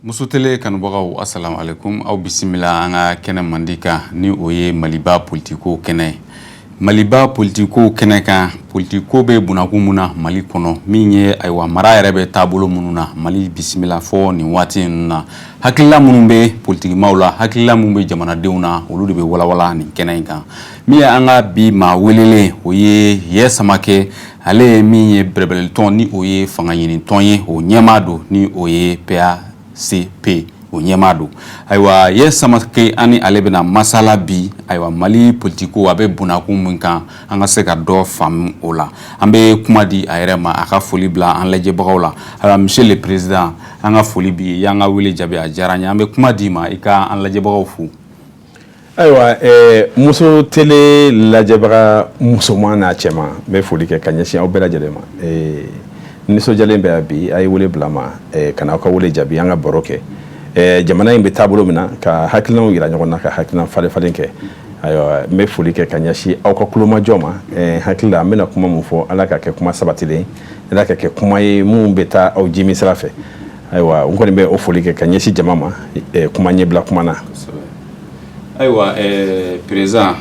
Musotele kanubagaw assalamu alaikum aw bisimila an ka kɛnɛ mandi kan ni o ye Maliba politiko kɛnɛ Maliba politiko kɛnɛ kan politiko bɛ bunakun mun na Mali kɔnɔ min ye aywa mara yɛrɛ bɛ taabolo minnu na Mali bisimila fɔ nin waati ninnu na hakilila minnu bɛ politikimaw la hakilila minnu bɛ jamanadenw na olu de bɛ walawala nin kɛnɛ in kan min ye an ka bi maa welelen o ye Yɛ Samakɛ ale ye min ye bɛrɛbɛrɛlitɔn ni o ye fanga ɲinitɔn ye o ɲɛmaa don ni o ye PACP o ɲɛmaa don aywa Yɛ Samakɛ ani ale bɛna masala bi aywa Mali politiko a bɛ bunakun min kan an ka se ka dɔ faamu o la an bɛ kuma di a yɛrɛ ma a ka foli bila an lajɛbagaw la aywa monsieur le président an ka foli bi y'an ka wele jaabi a diyara n ye an bɛ kuma di ma i ka an lajɛbagaw fo ayiwa muso tele lajɛbaga musoman n'a cɛman n bɛ foli kɛ ka ɲɛsin aw bɛɛ lajɛlen ma nisɔndiyalen bɛ bi a ye wele bila ma ka n'aw ka wele jaabi an ka baro kɛ jamana in bɛ taabolo min na ka hakilinaw yira ɲɔgɔn na ka hakilina falen kɛ ayiwa n bɛ foli kɛ ka ɲɛsin aw ka kulomajɔ ma hakili la an bɛna kuma mun fɔ ala ka kɛ kuma sabatilen ala ka kɛ kuma ye mun bɛ taa aw jimi sira fɛ ayiwa n kɔni bɛ o foli kɛ ka ɲɛsin jama ma kuma ɲɛbila kuma na ayiwa président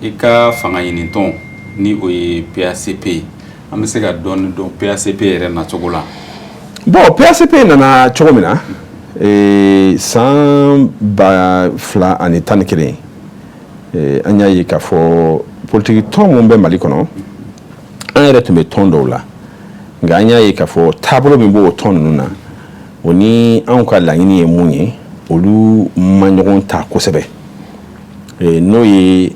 i ka fanga ɲinitɔn ni o ye PACP an bɛ se ka dɔɔni dɔn PACP yɛrɛ nacogo la bon PACP nana cogo min na san 2011 an y'a ye k'a fɔ politiki tɔn mun bɛ Mali kɔnɔ an yɛrɛ tun bɛ tɔn dɔw la nka an y'a ye k'a fɔ taabolo min b'o tɔn ninnu na o ni anw ka laɲini ye mun ye olu ma ɲɔgɔn ta kosɛbɛ n'o ye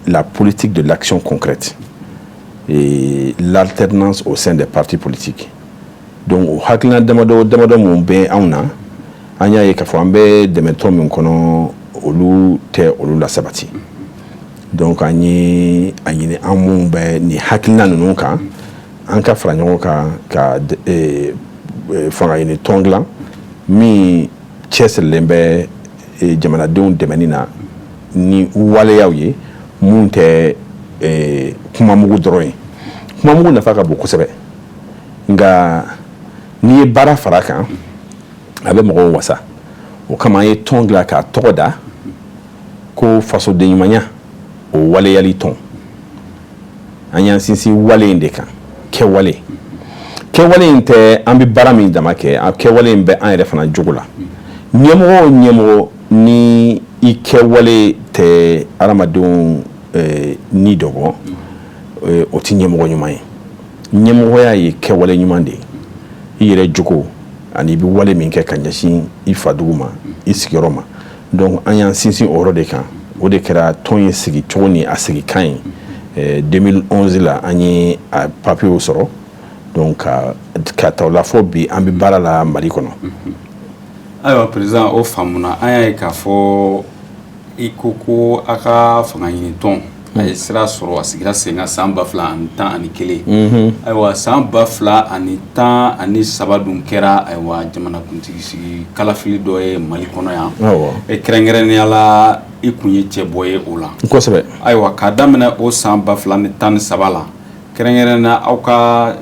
la politique de l'action concrète et l'alternance au sein des partis politiques donc o hakilina damadɔ mun bɛ anw na an y'a ye k'a fɔ an bɛ dɛmɛtɔn min kɔnɔ olu tɛ olu la sabati donc an ye a ɲini an mun bɛ nin hakilina ninnu kan an ka fara ɲɔgɔn kan ka fanga ɲini tɔn dilan min cɛsirilen bɛ jamanadenw dɛmɛni na ni waleyaw ye mun tɛ kumamugu dɔrɔn ye kumamugu nafa ka bon kosɛbɛ nka n'i ye baara fara kan a bɛ mɔgɔw wasa o kama an ye tɔn dilan k'a tɔgɔ da ko fasoden ɲumanya o waleyali tɔn an y'an sinsin wale in de kan kɛwale in tɛ an bɛ baara min dama kɛ a kɛwale in bɛ an yɛrɛ fana jogo la ɲɛmɔgɔ ni i kɛwale tɛ adamadenw ni dɔgɔ o tɛ ɲɛmɔgɔ ɲuman ye ɲɛmɔgɔya ye kɛwale ɲuman de ye i yɛrɛ jogo ani i bɛ wale min kɛ ka ɲɛsin i fadugu ma i sigiyɔrɔ ma donc an y'an sinsin o yɔrɔ de kan o de kɛra tɔn ye sigi cogo ni a sigi kan ye 2011 la an ye a papiyew sɔrɔ donc ka ta o la fɔ bi an bɛ baara la Mali kɔnɔ ayiwa président o faamuna an y'a ye k'a fɔ i ko a ka fanga ɲinitɔn a ye sira sɔrɔ a sigira sen kan san 2011 ayiwa san 2013 dun kɛra ayiwa jamanakuntigi sigi kalafili dɔ ye Mali kɔnɔ yan kɛrɛnkɛrɛnnenya la i kun ye cɛbɔ ye o la kosɛbɛ ayiwa k'a daminɛ o san 2013 la kɛrɛnkɛrɛnnenya aw ka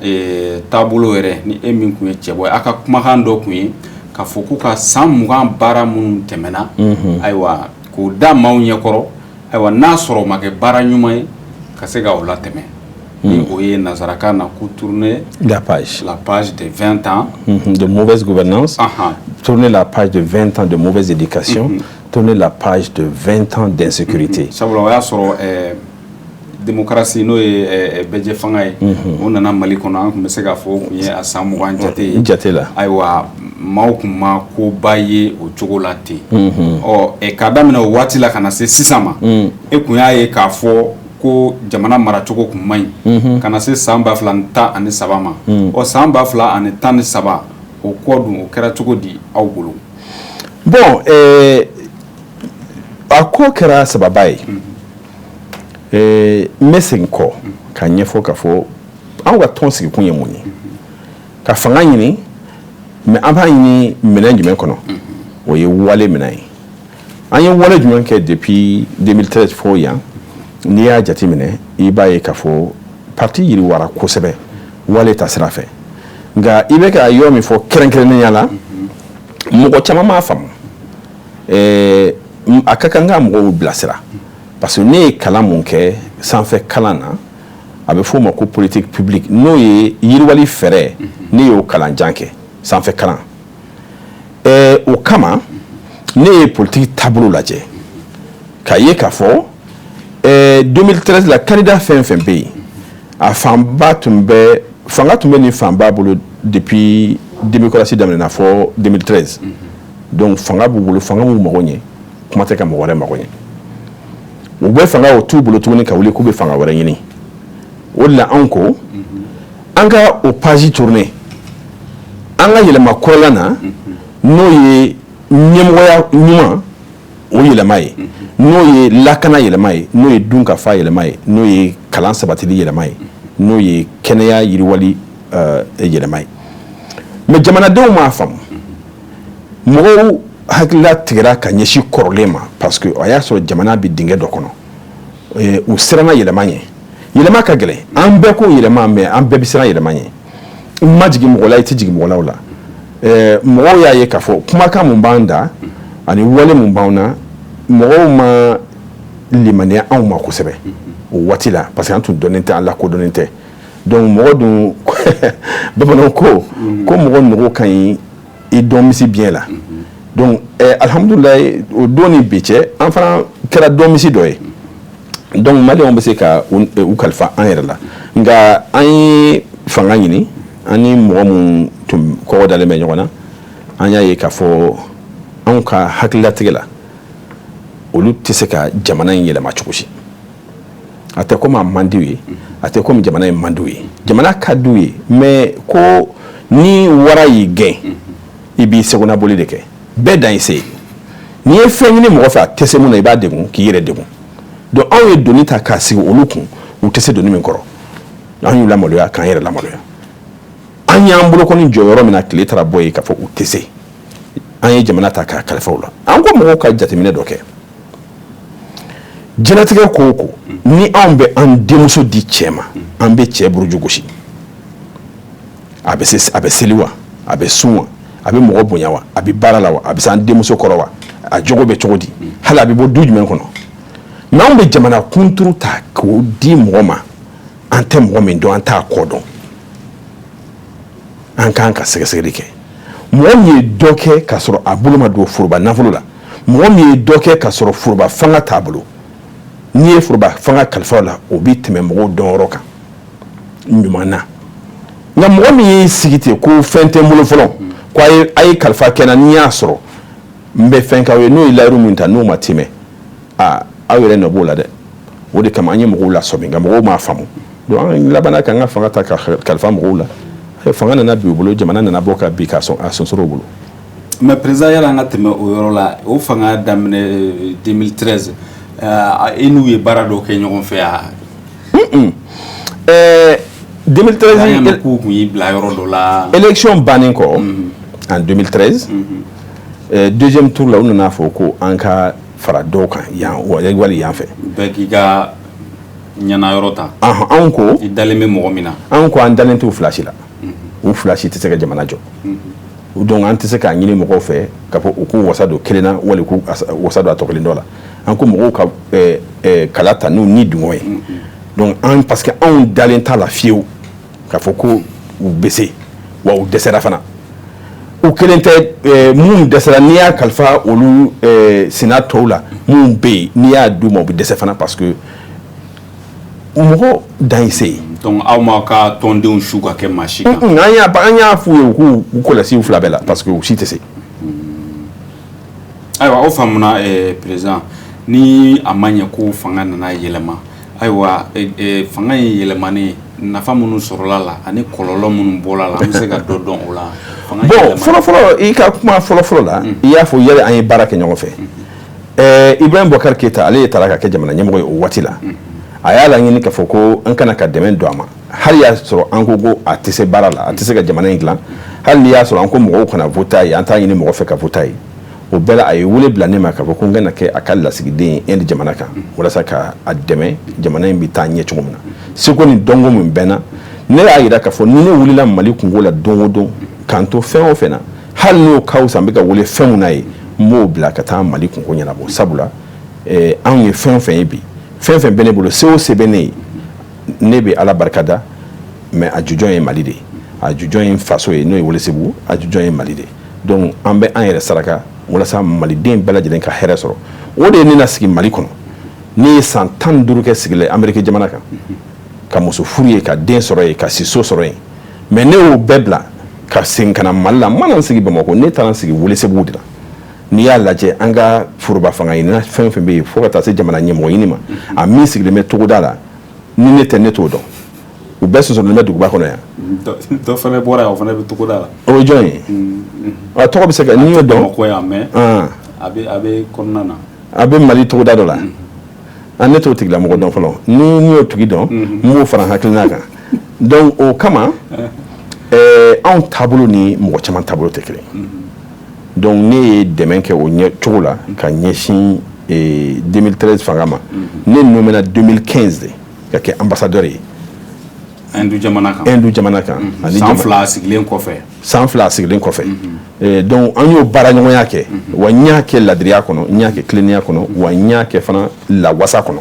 taabolo yɛrɛ ni e min kun ye cɛbɔ ye aw ka kumakan dɔ kun ye k'a fɔ k'u ka san 20 baara minnu tɛmɛna ayiwa k'o da maaw ɲɛkɔrɔ ayiwa n'a sɔrɔ o ma kɛ baara ɲuman ye ka se ka o latɛmɛ ni o ye nazarakan na ko tourner la page de 20 ans de mauvaise gouvernance tourner la page de 20 ans de mauvaise éducation tourner la page de 20 ans d'insécurité sabula o y'a sɔrɔ démocratie n'o ye bɛjɛ fanga ye o nana Mali kɔnɔ an tun bɛ se k'a fɔ o tun ye a san 20 jate la ayiwa maaw kun ma koba ye o cogo la ten k'a daminɛ o waati la ka na se sisan ma e kun y'a ye k'a fɔ ko jamana maracogo kun man ɲi ka na se san 2013 ma san 2013 o kɔ dun o kɛra cogo di aw bolo bon a ko kɛra sababa ye n bɛ segin kɔ ka ɲɛfɔ ka fɔ anw ka tɔn sigikun ye mun ye ka fanga ɲini mais an b'a ɲini minɛn jumɛn kɔnɔ o ye wale minɛn ye an ye wale jumɛn kɛ depuis 2013 fɔ yan n'i y'a jateminɛ i b'a ye k'a fɔ parti yiriwara kosɛbɛ wale ta sira fɛ nka i bɛ ka yɔrɔ min fɔ kɛrɛnkɛrɛnnenya la mɔgɔ caman m'a faamu a ka kan ka mɔgɔw bilasira parce que ne ye kalan mun kɛ sanfɛ kalan na a bɛ f'o ma ko politique publique n'o ye yiriwali fɛɛrɛ ne y'o kalanjan kɛ sanfɛ kalan o kama ne ye politique taabolo lajɛ k'a ye k'a fɔ 2013 la candidat fɛn fɛn bɛ yen a fanga tun bɛ nin fanba bolo depuis démocratie daminɛna fɔ 2013 donc fanga b'u bolo fanga b'u mago ɲɛ kuma tɛ ka mɔgɔ wɛrɛ mago ɲɛ u bɛ fanga o t'u bolo tuguni ka wuli k'u bɛ fanga wɛrɛ ɲini o de la anw ko an ka o page tourner an ka yɛlɛma kɔrɔlan na n'o ye ɲɛmɔgɔya ɲuman o yɛlɛma ye n'o ye lakana yɛlɛma ye n'o ye dunkafa yɛlɛma ye n'o ye kalan sabatili yɛlɛma ye n'o ye kɛnɛya yiriwali yɛlɛma ye mais jamanadenw m'a faamu mɔgɔw hakilila tigɛra ka ɲɛsin kɔrɔlen ma parce que a y'a sɔrɔ jamana bɛ dingɛ dɔ kɔnɔ u siranna yɛlɛma ɲɛ yɛlɛma ka gɛlɛn an bɛɛ ko yɛlɛma mais an bɛɛ bɛ siran yɛlɛma ɲɛ i ma jigin mɔgɔ la i tɛ jigin mɔgɔ la o la mɔgɔw y'a ye k'a fɔ kumakan mun b'an da ani wale mun b'anw na mɔgɔw ma limaniya anw ma kosɛbɛ o waati la parce que an tun dɔnnen tɛ an lakodɔnnen tɛ donc mɔgɔ dun bamananw ko mɔgɔ nogo ka ɲi i dɔn misi biɲɛ la donc alhamdulilayi o don ni bi cɛ an fana kɛra dɔn misi dɔ ye donc maliyɛnw bɛ se ka u kalifa an yɛrɛ la nka an ye fanga ɲini an ni mɔgɔ mun tun kɔgɔ dalen bɛ ɲɔgɔn na an y'a ye k'a fɔ anw ka hakililatigɛ la olu tɛ se ka jamana in yɛlɛma cogo si a tɛ komi a man d'u ye a tɛ komi jamana in man d'u ye jamana ka d'u ye mais ko ni wara y'i gɛn i b'i segona boli de kɛ bɛɛ dan ye se n'i ye fɛn ɲini mɔgɔ fɛ a tɛ se mun na i b'a degun k'i yɛrɛ degun donc anw ye doni ta k'a sigi olu kun u tɛ se doni min kɔrɔ an y'u lamaloya k'an yɛrɛ lamaloya an y'an bolokɔni jɔ yɔrɔ min na tile taara bɔ yen k'a fɔ u tɛ se an ye jamana ta k'a kalifa u la an ko mɔgɔw ka jateminɛ dɔ kɛ jɛnatigɛ ko o ko ni anw bɛ an denmuso di cɛ ma an bɛ cɛ buruju gosi a bɛ seli wa a bɛ sun wa a bɛ mɔgɔ bonya wa a bɛ baara la wa a bɛ se an denmuso kɔrɔ wa a jogo bɛ cogo di hali a bɛ bɔ du jumɛn kɔnɔ mais anw bɛ jamana kunturu ta k'o di mɔgɔ ma an tɛ mɔgɔ min dɔn an t'a kɔ dɔn an kan ka sɛgɛsɛgɛli kɛ mɔgɔ min ye dɔ kɛ k'a sɔrɔ a bolo ma don foroba nafolo la mɔgɔ min ye dɔ kɛ k'a sɔrɔ foroba fanga t'a bolo n'i ye foroba fanga kalifa la o bɛ tɛmɛ mɔgɔw dɔnyɔrɔ kan ɲuman na nka mɔgɔ min y'i sigi ten ko fɛn tɛ n bolo fɔlɔ ko a ye kalifa kɛ n na n'i y'a sɔrɔ n bɛ fɛn k'aw ye n'o ye layiru min ta n'o ma tɛmɛ aw yɛrɛ nɔ b'o la dɛ o de kama an ye mɔgɔw lasɔmi nka mɔgɔw m'a faamu donc an labanna k'an ka fanga ta ka kalifa mɔgɔw la fanga nana bi u bolo jamana nana bɔ ka bi k'a sɔnsɔrɔ u bolo mais président yala an ka tɛmɛ o yɔrɔ la o fanga daminɛ 2013 e n'u ye baara dɔw kɛ ɲɔgɔn fɛ yan 2013 k'u kun y'i bila yɔrɔ dɔ la élection bannen kɔ en 2013 deuxième tour la u nana fɔ ko an ka fara dɔw kan yan wali yan fɛ bɛɛ k'i ka ɲana yɔrɔ ta anw ko i dalen bɛ mɔgɔ min na anw ko an dalen t'u fila si la u fila si tɛ se ka jamana jɔ donc an tɛ se k'a ɲini mɔgɔw fɛ k'a fɔ u k'u wasa don kelen na wali k'u wasa don a tɔ kelen dɔ la an ko mɔgɔw ka kala ta n'u ni dungɔ ye donc an parce que anw dalen t'a la fiyewu k'a fɔ ko u bɛ se wa u dɛsɛra fana u kelen tɛ minnu dɛsɛra n'i y'a kalifa olu sena tɔw la minnu bɛ yen n'i y'a d'u ma u bɛ dɛsɛ fana parce que mɔgɔ dan ye se ye donc aw ma ka tɔndenw su ka kɛ maa si kan an y'a f'u ye u k'u kɔlɔsi u fila bɛɛ la parce que u si tɛ se ayiwa aw faamuna président ni a ma ɲɛ ko fanga nana yɛlɛma ayiwa fanga in yɛlɛmani nafa minnu sɔrɔla la ani kɔlɔlɔ minnu bɔra la an bɛ se ka dɔ dɔn o la bon fɔlɔfɔlɔ i ka kuma fɔlɔfɔlɔ la i y'a fɔ yɛrɛ an ye baara kɛ ɲɔgɔn fɛ Ibrahim Boubacar Keita ale ye taara ka kɛ jamana ɲɛmɔgɔ ye o waati la a y'a laɲini k'a fɔ ko an kana ka dɛmɛ don a ma hali y'a sɔrɔ an ko a tɛ se baara la a tɛ se ka jamana in dilan hali n'i y'a sɔrɔ an ko mɔgɔw kana vota ye an t'a ɲini mɔgɔ fɛ ka vota ye o bɛɛ la a ye wele bila ne ma k'a fɔ ko n kana kɛ a ka lasigiden ye jamana kan walasa ka a dɛmɛ jamana in bɛ taa ɲɛ cogo min na seko ni dɔnko min bɛnna ne y'a jira k'a fɔ ni ne wulila Mali kungo la don o don k'an to fɛn o fɛn na hali n'o cas san bɛ ka wele fɛn mun na ye n b'o bila ka taa Mali kunko ɲɛnabɔ sabula anw ye fɛn fɛn ye bi fɛn fɛn bɛ ne bolo se o se bɛ ne ye ne bɛ Ala barikada mais a jujɔn ye Mali de ye a jujɔn ye faso ye n'o ye Welesebugu a jujɔn ye Mali de ye donc an bɛ an yɛrɛ saraka walasa maliden bɛɛ lajɛlen ka hɛrɛ sɔrɔ o de ye ne na sigi Mali kɔnɔ ne ye san 15 kɛ sigila Amérique jamana kan ka muso furu ye ka den sɔrɔ ye ka siso sɔrɔ ye mais ne y'o bɛɛ bila ka segin ka na Mali la n mana n sigi Bamakɔ ne taara n sigi Welesebugu de la n'i y'a lajɛ an ka foroba fanga ɲini fɛn fɛn bɛ yen fo ka taa se jamana ɲɛmɔgɔ ɲini ma a min sigilen bɛ togoda la ni ne tɛ ne t'o dɔn u bɛɛ sɔsɔlen bɛ duguba kɔnɔ yan dɔ fana bɔra yan o fana bɛ togoda la o ye jɔn ye a tɔgɔ bɛ se ka n'i y'o dɔn Bamakɔ yan mais a bɛ kɔnɔna na a bɛ Mali togoda dɔ la a ne t'o tigilamɔgɔ dɔn fɔlɔ ni y'o tigi dɔn n b'o fara hakilina kan donc o kama anw taabolo ni mɔgɔ caman taabolo tɛ kelen donc ne ye dɛmɛ kɛ o ɲɛ cogo la ka ɲɛsin 2013 fanga ma ne nommé 2015 de ka kɛ ambassadeur ye Hindu jamana kan ani san fila sigilen kɔfɛ donc an y'o baara ɲɔgɔnya kɛ wa n y'a kɛ ladiriya kɔnɔ n y'a kɛ tilennenya kɔnɔ wa n y'a kɛ fana lawasa kɔnɔ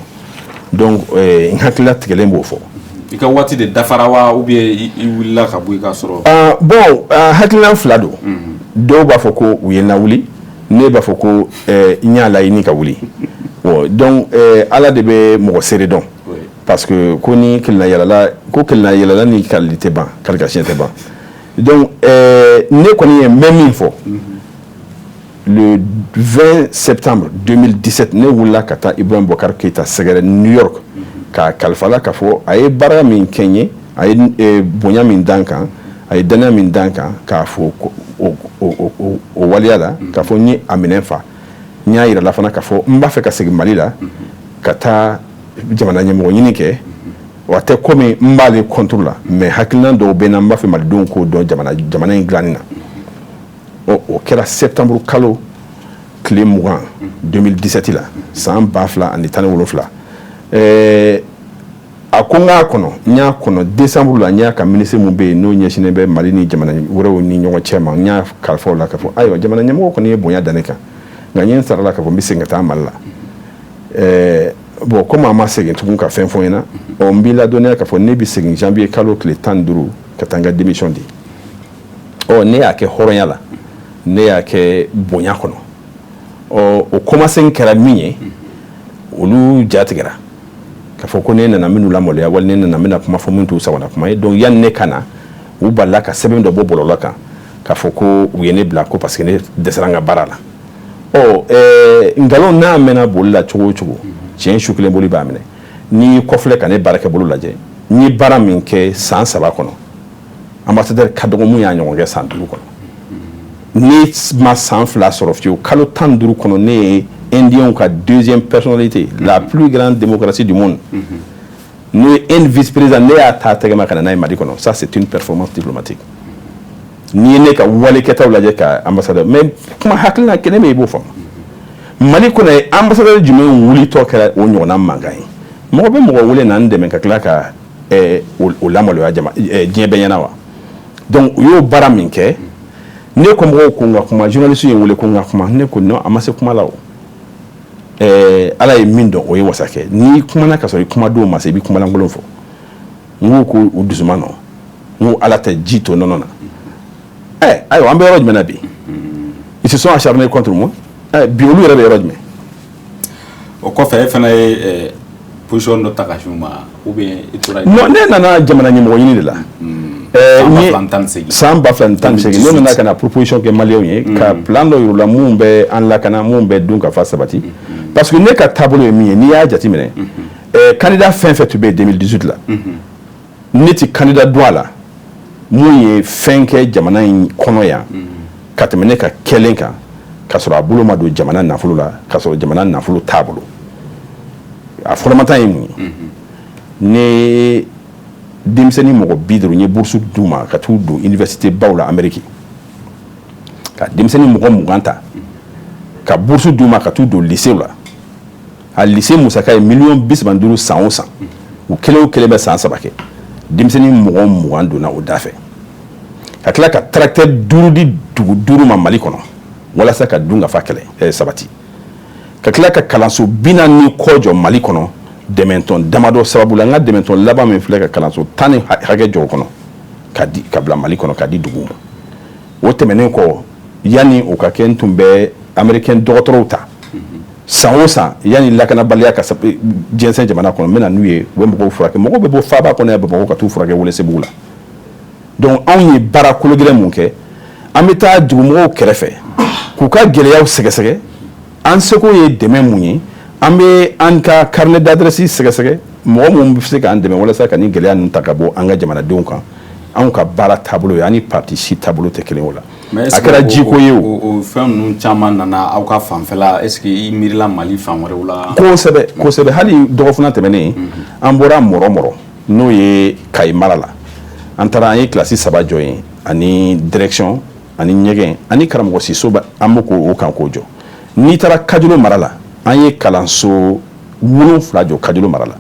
donc n hakilila tigɛlen b'o fɔ i ka waati de dafara wa ou bien i wulila ka bɔ i ka sɔrɔ bon hakilina fila don dɔw b'a fɔ ko u ye n lawuli ne b'a fɔ ko n y'a laɲini ka wuli donc Ala de bɛ mɔgɔ seere dɔn parce que ko ni kelena yalala ni kalili tɛ ban kalikasiɲɛ tɛ ban donc ne kɔni ye n bɛ min fɔ le 20 septembre 2017 ne wulila ka taa Ibrahim Boubacar Keïta sɛgɛrɛ New York ka kalifala ka fɔ a ye baara min kɛ n ye a ye bonya min dan kan a ye danya min dan kan k'a fɔ o waleya la k'a fɔ n ye a minɛn fa n y'a yirala fana k'a fɔ n b'a fɛ ka segin Mali la ka taa jamana ɲɛmɔgɔ ɲini kɛ wa tɛ komi n b'ale contre la mais hakilina dɔw bɛ n na n b'a fɛ malidenw k'o dɔn jamana in dilanni na o kɛra septembre kalo tile 20 2017 la san 2017 a ko n k'a kɔnɔ n y'a kɔnɔ décembre la n y'a ka ministre mun bɛ yen n'o ɲɛsinnen bɛ Mali ni jamana wɛrɛw ni ɲɔgɔn cɛ ma n y'a kalifa o la k'a fɔ ayiwa jamana ɲɛmɔgɔ kɔni ye bonya da ne kan nka n ye n sara la k'a fɔ n bɛ segin ka taa Mali la bon comme an ma segin tugun ka fɛn fɔ n ɲɛna n b'i ladɔnniya k'a fɔ ne bɛ segin janvier kalo tile 15 ka taa n ka démission di ne y'a kɛ hɔrɔnya la ne y'a kɛ bonya kɔnɔ o commencé kɛra min ye olu jatigɛra k'a fɔ ko ne nana minnu lamaloya wali ne nana bɛna kuma fɔ min t'u sagona kuma ye donc yanni ne ka na u balila ka sɛbɛn dɔ bɔ bɔlɔlɔ kan k'a fɔ ko u ye ne bila ko parce que ne dɛsɛra n ka baara la nkalon n'a mɛnna boli la cogo o cogo tiɲɛ su kelen boli b'a minɛ n'i kɔfilɛ ka ne baarakɛ bolo lajɛ n ye baara min kɛ san 3 kɔnɔ ambassadeur ka dɔgɔ mun y'a ɲɔgɔn kɛ san 5 kɔnɔ ne ma san 2 sɔrɔ fiyewu kalo 15 kɔnɔ ne ye Indiens ka deuxième personnalité la plus grande démocratie du monde n'o ye un vice-président ne y'a ta tɛgɛma ka na n'a ye Mali kɔnɔ ça c'est une performance diplomatique n'i ye ne ka walekɛtaw lajɛ ka ambassadeur mais kuma hakilina kɛnɛ bɛ i b'o faamu Mali kɔnɔ ye ambassadeur jumɛn wulitɔ kɛra o ɲɔgɔnna mankan ye mɔgɔ bɛ mɔgɔ wele na n dɛmɛ ka tila ka o lamaloya diɲɛ bɛɛ ɲɛna wa donc u y'o baara min kɛ ne ko mɔgɔw ko n ka kuma journaliste ye n wele ko n ka kuma ne ko non a ma se kuma la o Ala ye min dɔn o ye wasa kɛ n'i kumana ka sɔrɔ i kumadenw ma se i bɛ kumalankolon fɔ n ko ko u dusuma nɔ n ko Ala tɛ ji to nɔnɔ na ayiwa an bɛ yɔrɔ jumɛn na bi ils se sont acharnés contre moi bi olu yɛrɛ bɛ yɔrɔ jumɛn o kɔfɛ e fana ye position dɔ ta ka s'u ma ou bien i tora non ne nana jamana ɲɛmɔgɔ ɲini de la san 2018 ne nana ka na proposition kɛ maliyɛnw ye ka plan dɔ yir'u la mun bɛ an lakana mun bɛ dun ka fa sabati parce que ne ka taabolo ye min ye n'i y'a jateminɛ candidat fɛn fɛn tun bɛ yen 2018 la ne tɛ candidat dɔn a la mun ye fɛn kɛ jamana in kɔnɔ yan ka tɛmɛ ne ka kɛlen kan ka sɔrɔ a bolo ma don jamana nafolo la ka sɔrɔ jamana nafolo t'a bolo a fɔlɔmata ye mun ye ne denmisɛnnin mɔgɔ 50 n ye bourse d'u ma ka t'u don université baw la Amérique ka denmisɛnnin mɔgɔ 20 ta ka bourse d'u ma ka t'u don lycée la a lycée musaka ye $35,000 san o san u kelen o kelen bɛ san 3 kɛ denmisɛnnin mɔgɔ 20 donna o da fɛ ka tila ka tracteur 5 di dugu 5 ma Mali kɔnɔ walasa ka dun ka fa kɛlɛ sabati ka tila ka kalanso 40 kɔ jɔ Mali kɔnɔ dɛmɛtɔn damadɔ sababu la n ka dɛmɛtɔn laban min filɛ ka kalanso 10 ni hakɛ jɔ o kɔnɔ ka bila Mali kɔnɔ ka di dugu ma o tɛmɛnen kɔ yanni o ka kɛ n tun bɛ américain dɔgɔtɔrɔw ta san o san yanni lakanabaliya ka diɲɛsɛn jamana kɔnɔ n bɛna n'u ye u bɛ mɔgɔw furakɛ mɔgɔw bɛ bɔ faaba kɔnɔ yan Bamakɔ ka t'u furakɛ Welesebugu la donc anw ye baara kologɛlɛn mun kɛ an bɛ taa dugumɔgɔw kɛrɛfɛ k'u ka gɛlɛyaw sɛgɛsɛgɛ an seko ye dɛmɛ mun ye an bɛ an ka carnet d'adresse sɛgɛsɛgɛ mɔgɔ mun bɛ se k'an dɛmɛ walasa ka nin gɛlɛya ninnu ta ka bɔ an ka jamanadenw kan anw ka baara taabolo ye ani parti si taabolo tɛ kelen o la a kɛra jiko ye o fɛn ninnu caman nana aw ka fanfɛla est ce que i miirila Mali fan wɛrɛw la kosɛbɛ hali dɔgɔfuna tɛmɛnen an bɔra mɔrɔ n'o ye Kayi mara la an taara an ye kilasi 3 jɔ yen ani direction ani ɲɛgɛn ani karamɔgɔ Siso an b'o o kan k'o jɔ n'i taara Kajolo mara la an ye kalanso 7 jɔ Kajolo mara la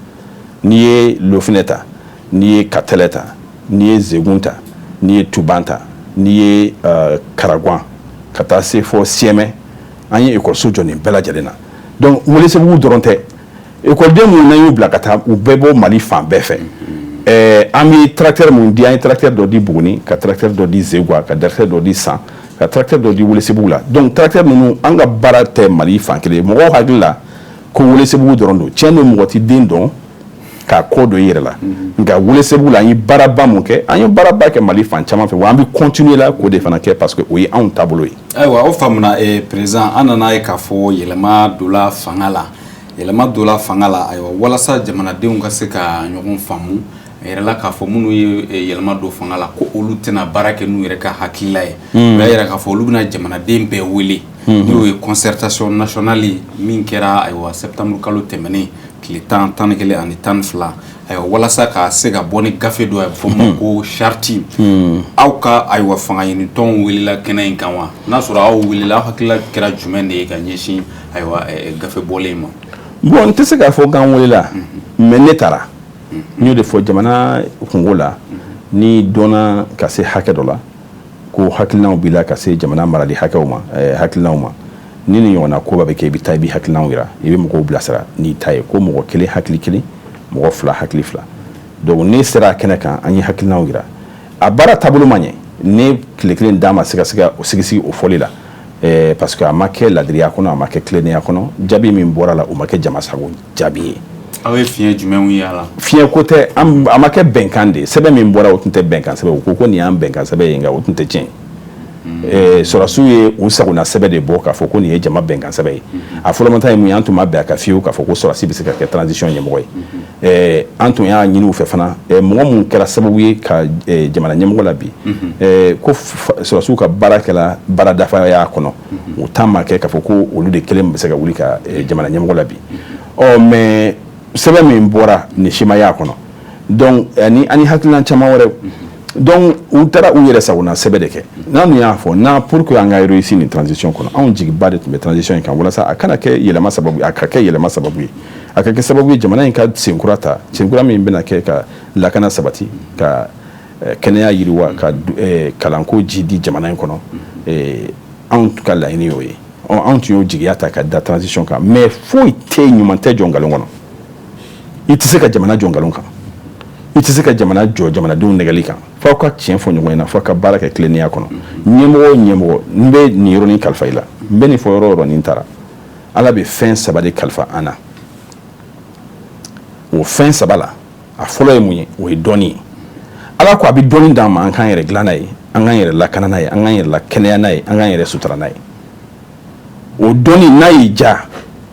n'i ye Lofinɛ ta n'i ye Katɛlɛ ta n'i ye Zegun ta n'i ye Tuban ta n'i ye Karagwan ka taa se fɔ Siɛmɛ an ye école jɔ nin bɛɛ lajɛlen na donc Welesebugu dɔrɔn tɛ écoleden minnu n'an y'u bila ka taa u bɛɛ bɔ Mali fan bɛɛ fɛ an bɛ tracteur mun di an ye tracteur dɔ di Buguni ka tracteur dɔ di Zegwa ka tracteur dɔ di San ka tracteur dɔ di Welesebugu la donc tracteur ninnu an ka baara tɛ Mali fan kelen mɔgɔw hakili la ko Welesebugu dɔrɔn don tiɲɛ don mɔgɔ ti den dɔn k'a ko dɔ i yɛrɛ la nka Welesebugu la an ye baaraba mun kɛ an ye baaraba kɛ Mali fan caman fɛ wa an bɛ continuer la k'o de fana kɛ parce que o ye anw taabolo ye. ayiwa o faamuna président an nana ye k'a fɔ yɛlɛma donna fanga la ayiwa walasa jamanadenw ka se ka ɲɔgɔn faamu a yɛrɛ la k'a fɔ minnu ye yɛlɛma don fanga la ko olu tɛna baara kɛ n'u yɛrɛ ka hakilila ye o y'a yira k'a fɔ olu bɛna jamanaden bɛɛ wele n'o ye concertation nationale min kɛra ayiwa septembre kalo tɛmɛnen tile 10, 11 ani 12 ayiwa walasa ka se ka bɔ ni gafe dɔ ye fɔ ma ko charte aw ka ayiwa fanga ɲinitɔnw welela kɛnɛ in kan wa n'a sɔrɔ aw welela aw hakilila kɛra jumɛn de ye ka ɲɛsin ayiwa gafe bɔlen ma. bon n tɛ se k'a fɔ k'an welela mais ne taara n y'o de fɔ jamana kungo la ni dɔnna ka se hakɛ dɔ la ko hakilinaw b'i la ka se jamana marali hakɛw ma hakilinaw ma ni nin ɲɔgɔnna koba bɛ kɛ i bɛ taa i bɛ hakilinaw yira i bɛ mɔgɔw bilasira n'i ta ye ko mɔgɔ kelen hakili kelen mɔgɔ 2 hakili 2 donc ne sera a kɛnɛ kan an ye hakilinaw yira a baara taabolo ma ɲɛ ne tile kelen d'a ma se ka o sigi o fɔli la parce que a ma kɛ ladiriya kɔnɔ a ma kɛ tilennenya kɔnɔ jaabi min bɔra la o ma kɛ jama sago jaabi ye. aw ye fiɲɛ jumɛnw ye a la. fiɲɛ ko tɛ a ma kɛ bɛnkan de ye sɛbɛn min bɔra o tun tɛ bɛnkan sɛbɛn o ko nin y'an bɛnkan sɛbɛn ye nka o tun tɛ tiɲɛ. Sɔrɔsiw ye u sagona sɛbɛn de bɔ k'a fɔ ko nin ye jama bɛnkan sɛbɛn ye a fɔlɔmata ye mun ye an tun ma bɛn a kan fiyewu k'a fɔ ko sɔrɔsi bɛ se ka kɛ transition ɲɛmɔgɔ ye an tun y'a ɲini u fɛ fana mɔgɔ mun kɛra sababu ye ka jamana ɲɛmɔgɔ la bi ko sɔrɔsiw ka baara kɛla baara dafaya kɔnɔ o temps ma kɛ k'a fɔ ko olu de kelen bɛ se ka wuli ka jamana ɲɛmɔgɔ la bi mais sɛbɛn min bɔra nin si ma y'a kɔnɔ donc ani hakilina caman wɛrɛw donc u taara u yɛrɛ sagona sɛbɛn de kɛ n'an dun y'a fɔ n'a pour que an ka réussir nin transition kɔnɔ anw jigiba de tun bɛ transition in kan walasa a kana kɛ yɛlɛma sababu a ka kɛ yɛlɛma sababu ye a ka kɛ sababu ye jamana in ka senkura ta senkura min bɛna kɛ ka lakana sabati ka kɛnɛya yiriwa ka kalanko ji di jamana in kɔnɔ anw ka laɲini y'o ye anw tun y'o jigiya ta ka da transition kan mais foyi tɛ ɲuman tɛ jɔ nkalon kɔnɔ i tɛ se ka jamana jɔ nkalon kan i tɛ se ka jamana jɔ jamanadenw nɛgɛli kan f'aw ka tiɲɛ fɔ ɲɔgɔn ɲɛna f'aw ka baara kɛ tilennenya kɔnɔ ɲɛmɔgɔ o ɲɛmɔgɔ n bɛ nin yɔrɔnin kalifa i la n bɛ nin fɔ yɔrɔ o yɔrɔ nin taara ala bɛ fɛn 3 de kalifa an na o fɛn 3 la a fɔlɔ ye mun ye o ye dɔnni ye ala ko a bɛ dɔnni d'an ma an k'an yɛrɛ dilan n'a ye an k'an yɛrɛ lakana n'a ye an k'an yɛrɛ lakɛnɛya n'a ye an k'an yɛrɛ sutura n'a ye o dɔnni n'a y'i diya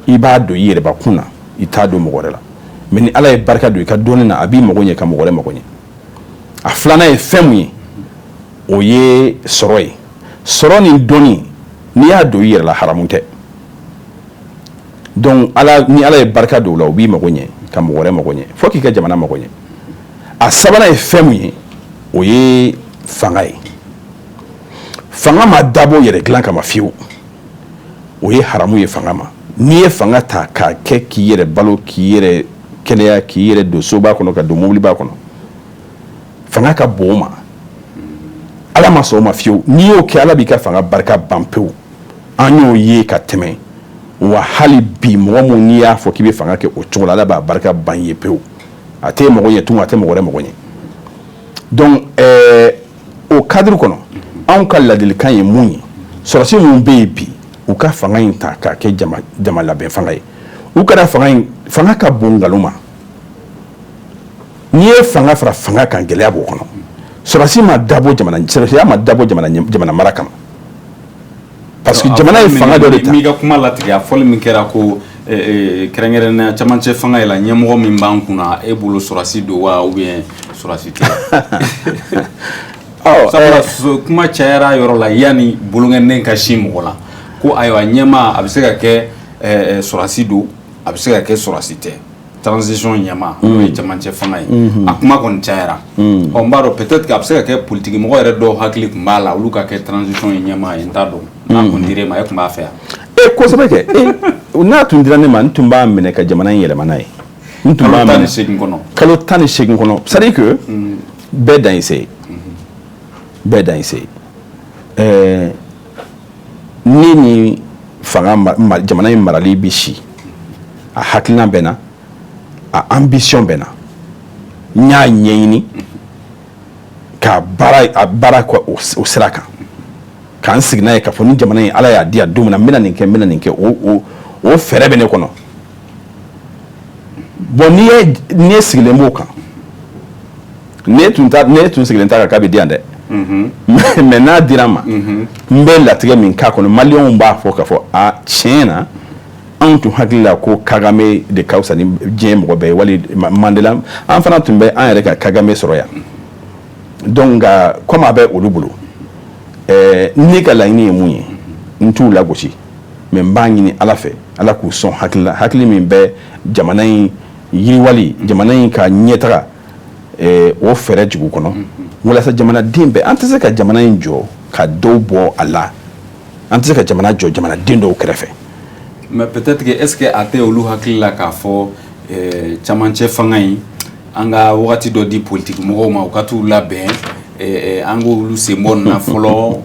i b'a don i yɛrɛbakun na i t'a don mɔgɔ wɛrɛ la mais ni ala ye barika don i ka dɔnni na a b'i mago ɲɛ ka mɔgɔ wɛrɛ mago ɲɛ a filanan ye fɛn mun ye o ye sɔrɔ ye sɔrɔ ni dɔnni n'i y'a don i yɛrɛ la haramu tɛ donc ni ala ye barika don o la o b'i mago ɲɛ ka mɔgɔ wɛrɛ mago ɲɛ fo k'i ka jamana mago ɲɛ a sabanan ye fɛn mun ye o ye fanga ye fanga ma dabɔ yɛrɛ dilan kama fiyewu o ye haramu ye fanga ma n'i ye fanga ta k'a kɛ k'i yɛrɛ balo k'i yɛrɛ kɛnɛya k'i yɛrɛ don soba kɔnɔ ka don mobiliba kɔnɔ fanga ka bon o ma ala ma sɔn o ma fiyewu n'i y'o kɛ ala b'i ka fanga barika ban pewu an y'o ye ka tɛmɛ wa hali bi mɔgɔ mun n'i y'a fɔ k'i bɛ fanga kɛ o cogo la ala b'a barika ban ye pewu a tɛ mɔgɔ ɲɛ tun a tɛ mɔgɔ wɛrɛ mɔgɔ ɲɛ donc o cadre kɔnɔ anw ka ladilikan ye mun ye sɔrɔsi mun bɛ yen bi u ka fanga in ta k'a kɛ jama labɛn fanga ye u kana fanga ka bon nkalon ma n'i ye fanga fara fanga kan gɛlɛya b'o kɔnɔ sɔrɔsi ma dabɔ sɔrɔsiya ma dabɔ jamana mara kama parce que jamana ye fanga dɔ de ta. N'i ka kuma latigɛ a fɔli min kɛra ko kɛrɛnkɛrɛnnenya camancɛ fanga ye la ɲɛmɔgɔ min b'an kunna e bolo sɔrɔsi don wa ou bien sɔrɔsi tɛ. Sabula kuma cayara yɔrɔ la yanni boloŋɛnden ka sin mɔgɔ la ko ayiwa ɲɛma a bɛ se ka kɛ sɔrɔsi don a bɛ se ka kɛ sɔrɔsi tɛ transition ɲɛma n'o ye camancɛ fanga ye a kuma kɔni cayara n b'a dɔn peut-être que a bɛ se ka kɛ politiki mɔgɔ yɛrɛ dɔw hakili tun b'a la olu ka kɛ transition ye ɲɛma ye n t'a dɔn n'a kun dir'e ma e tun b'a fɛ yan. Kosɛbɛ kɛ n'a tun dira ne ma n tun b'a minɛ ka jamana in yɛlɛma n'a ye n tun b'a minɛ kalo 18 kɔnɔ c'est à dire que bɛɛ dan ye bɛɛ dan ye ni ni fanga jamana in marali bi si a hakilina bɛ na a ambition bɛ na n y'a ɲɛɲini ka baara kɛ o sira kan k'an sigi n'a ye k'a fɔ ni jamana in ala y'a di yan don min na n bɛna nin kɛ o fɛɛrɛ bɛ ne kɔnɔ bon n'i ye sigilen b'o kan ne tun sigilen t'a kan k'a bɛ di yan dɛ mais n'a dira n ma n bɛ latigɛ min k'a kɔnɔ maliyɛnw b'a fɔ k'a fɔ tiɲɛ na anw tun hakili la ko Kagame de ka fisa ni diɲɛ mɔgɔ bɛɛ ye wali Mandela an fana tun bɛ an yɛrɛ ka Kagame sɔrɔ yan donc nka comme a bɛ olu bolo ne ka laɲini ye mun ye n t'u lagosi mais n b'a ɲini ala fɛ ala k'u sɔn hakili min bɛ jamana in yiriwali jamana in ka ɲɛtaga o fɛɛrɛ jigin kɔnɔ walasa jamanaden bɛɛ an tɛ se ka jamana in jɔ ka dɔw bɔ a la an tɛ se ka jamana jɔ jamanaden dɔw kɛrɛfɛ. mais peut-être que est-ce que a tɛ olu hakili la k'a fɔ camancɛ fanga in an ka wagati dɔ di politiki mɔgɔw ma u ka t'u labɛn an k'olu sen bɔ nin na fɔlɔ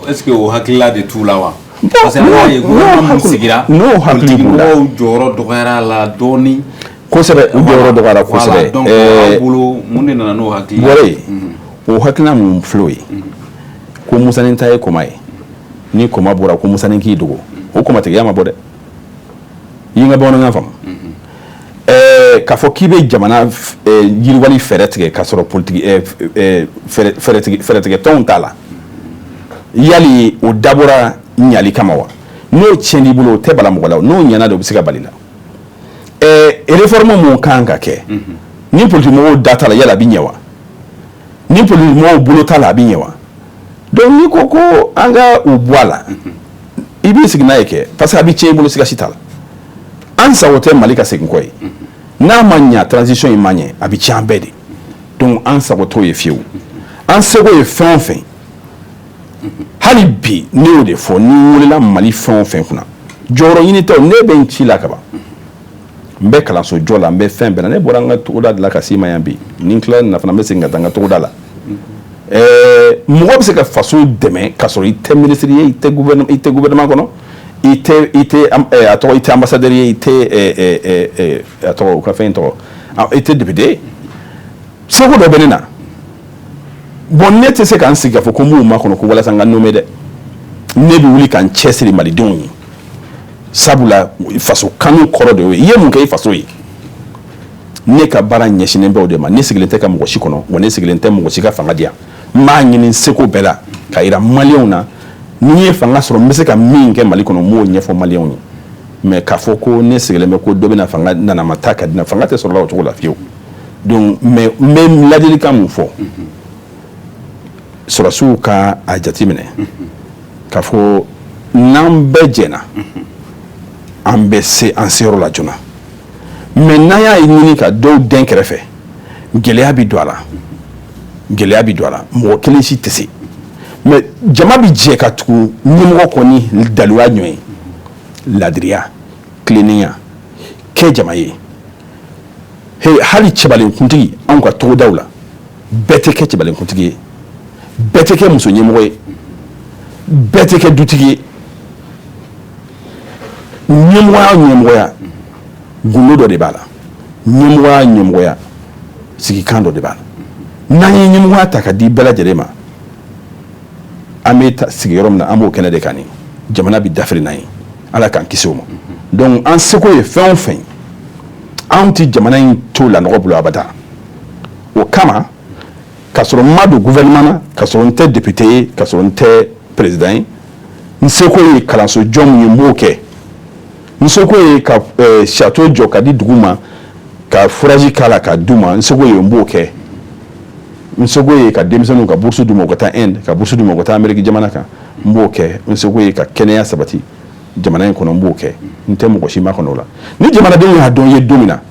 est-ce que o hakilila de t'u la wa. parce que an y'a ye gouvernement min sigira politiki mɔgɔw jɔyɔrɔ dɔgɔyara la dɔɔni. kosɛbɛ u jɔyɔrɔ dɔgɔyara kosɛbɛ. donc aw bolo mun de nana n'o hakili ye. o hakilina mun filɛ o ye ko musanin ta ye koma ye ni koma bɔra ko musanin k'i dogo o kɔmatigiya ma bɔ dɛ i ye n ka bamanankan faamu k'a fɔ k'i bɛ jamana yiriwali fɛɛrɛ tigɛ k'a sɔrɔ politiki fɛɛrɛ tigɛ tɔnw t'a la yali o dabɔra ɲali kama wa n'o tiɲɛn'i bolo o tɛ bala mɔgɔ la n'o ɲɛna de o bɛ se ka bali la réforme mun kan ka kɛ ni politiki mɔgɔw da t'a la yala a bɛ ɲɛ wa ni politiki mɔgɔw bolo t'a la a bɛ ɲɛ wa donc n'i ko ko an ka u bɔ a la i b'i sigi n'a ye kɛ parce que a bɛ tiɲɛ i bolo siga si t'a la an sago tɛ Mali ka segin kɔ ye n'a ma ɲɛ transition in ma ɲɛ a bɛ tiɲɛ an bɛɛ de donc an sago t'o ye fiyewu an seko ye fɛn o fɛn hali bi ne y'o de fɔ ni welela Mali fɛn o fɛn kunna jɔyɔrɔ ɲinitɔ ne bɛ n ci la kaban n bɛ kalanso jɔ la n bɛ fɛn bɛɛ la ne bɔra n ka togoda de la ka s'i ma yan bi ni n tilala nin na fana n bɛ segin ka taa n ka togoda la mɔgɔ bɛ se ka faso dɛmɛ k'a sɔrɔ i tɛ ministre ye i tɛ gouvernement kɔnɔ i tɛ ambassadeur ye i tɛ a tɔgɔ u ka fɛn tɔgɔ i tɛ député ye seko dɔ bɛ ne na bon ne tɛ se k'an sigi k'a fɔ ko n b'u makɔnɔ ko walasa n ka nommé dɛ ne bɛ wuli k'an cɛsiri malidenw ye sabula faso kanu kɔrɔ de y'o ye i ye mun kɛ i faso ye ne ka baara ɲɛsinnen bɛ o de ma ne sigilen tɛ ka mɔgɔ si kɔnɔ wa ne sigilen tɛ mɔgɔ si ka fanga di yan n b'a ɲini seko bɛɛ la ka yira maliyɛnw na ni ye fanga sɔrɔ n bɛ se ka min kɛ Mali kɔnɔ n b'o ɲɛfɔ maliyɛnw ye mais k'a fɔ ko ne sigilen bɛ ko dɔ bɛna fanga nanama ta ka di na fanga tɛ sɔrɔla o cogo la fiyewu donc mais n bɛ ladilikan mun fɔ sɔrɔsiw ka a jateminɛ k'a fɔ n'an bɛɛ jɛna an bɛ se an seyɔrɔ la joona mais n'an y'a ɲini ka dɔw dɛn kɛrɛfɛ gɛlɛya bɛ don a la mɔgɔ kelen si tɛ se mais jama bɛ jɛ ka tugu ɲɛmɔgɔ kɔni daluya ɲɔgɔn ye ladiriya tilennenya kɛ jama ye hali cɛbalenkuntigi anw ka togodaw la bɛɛ tɛ kɛ cɛbalenkuntigi ye bɛɛ tɛ kɛ muso ɲɛmɔgɔ ye bɛɛ tɛ kɛ dutigi ye ɲɛmɔgɔya gundo dɔ de b'a la ɲɛmɔgɔya sigikan dɔ de b'a la n'an ye ɲɛmɔgɔya ta ka di bɛɛ lajɛlen ma an bɛ sigi yɔrɔ min na an b'o kɛnɛ de kan nin jamana bɛ dafiri n'an ye ala k'an kisi o ma donc an seko ye fɛn o fɛn anw tɛ jamana in to lanɔgɔ bolo abada o kama ka sɔrɔ n ma don gouvernement na ka sɔrɔ n tɛ député ye ka sɔrɔ n tɛ président ye n seko ye kalanso jɔ min ye n b'o kɛ n seko ye ka château jɔ ka di dugu ma ka fourage k'a la ka d'u ma n seko ye n b'o kɛ n seko ye ka denmisɛnninw ka bourse d'u ma u ka taa Inde ka bourse d'u ma u ka taa Amérique jamana kan n b'o kɛ n seko ye ka kɛnɛya sabati jamana in kɔnɔ n b'o kɛ n tɛ mɔgɔ si ma kɔnɔ o la ni jamanadenw y'a dɔn ye don min na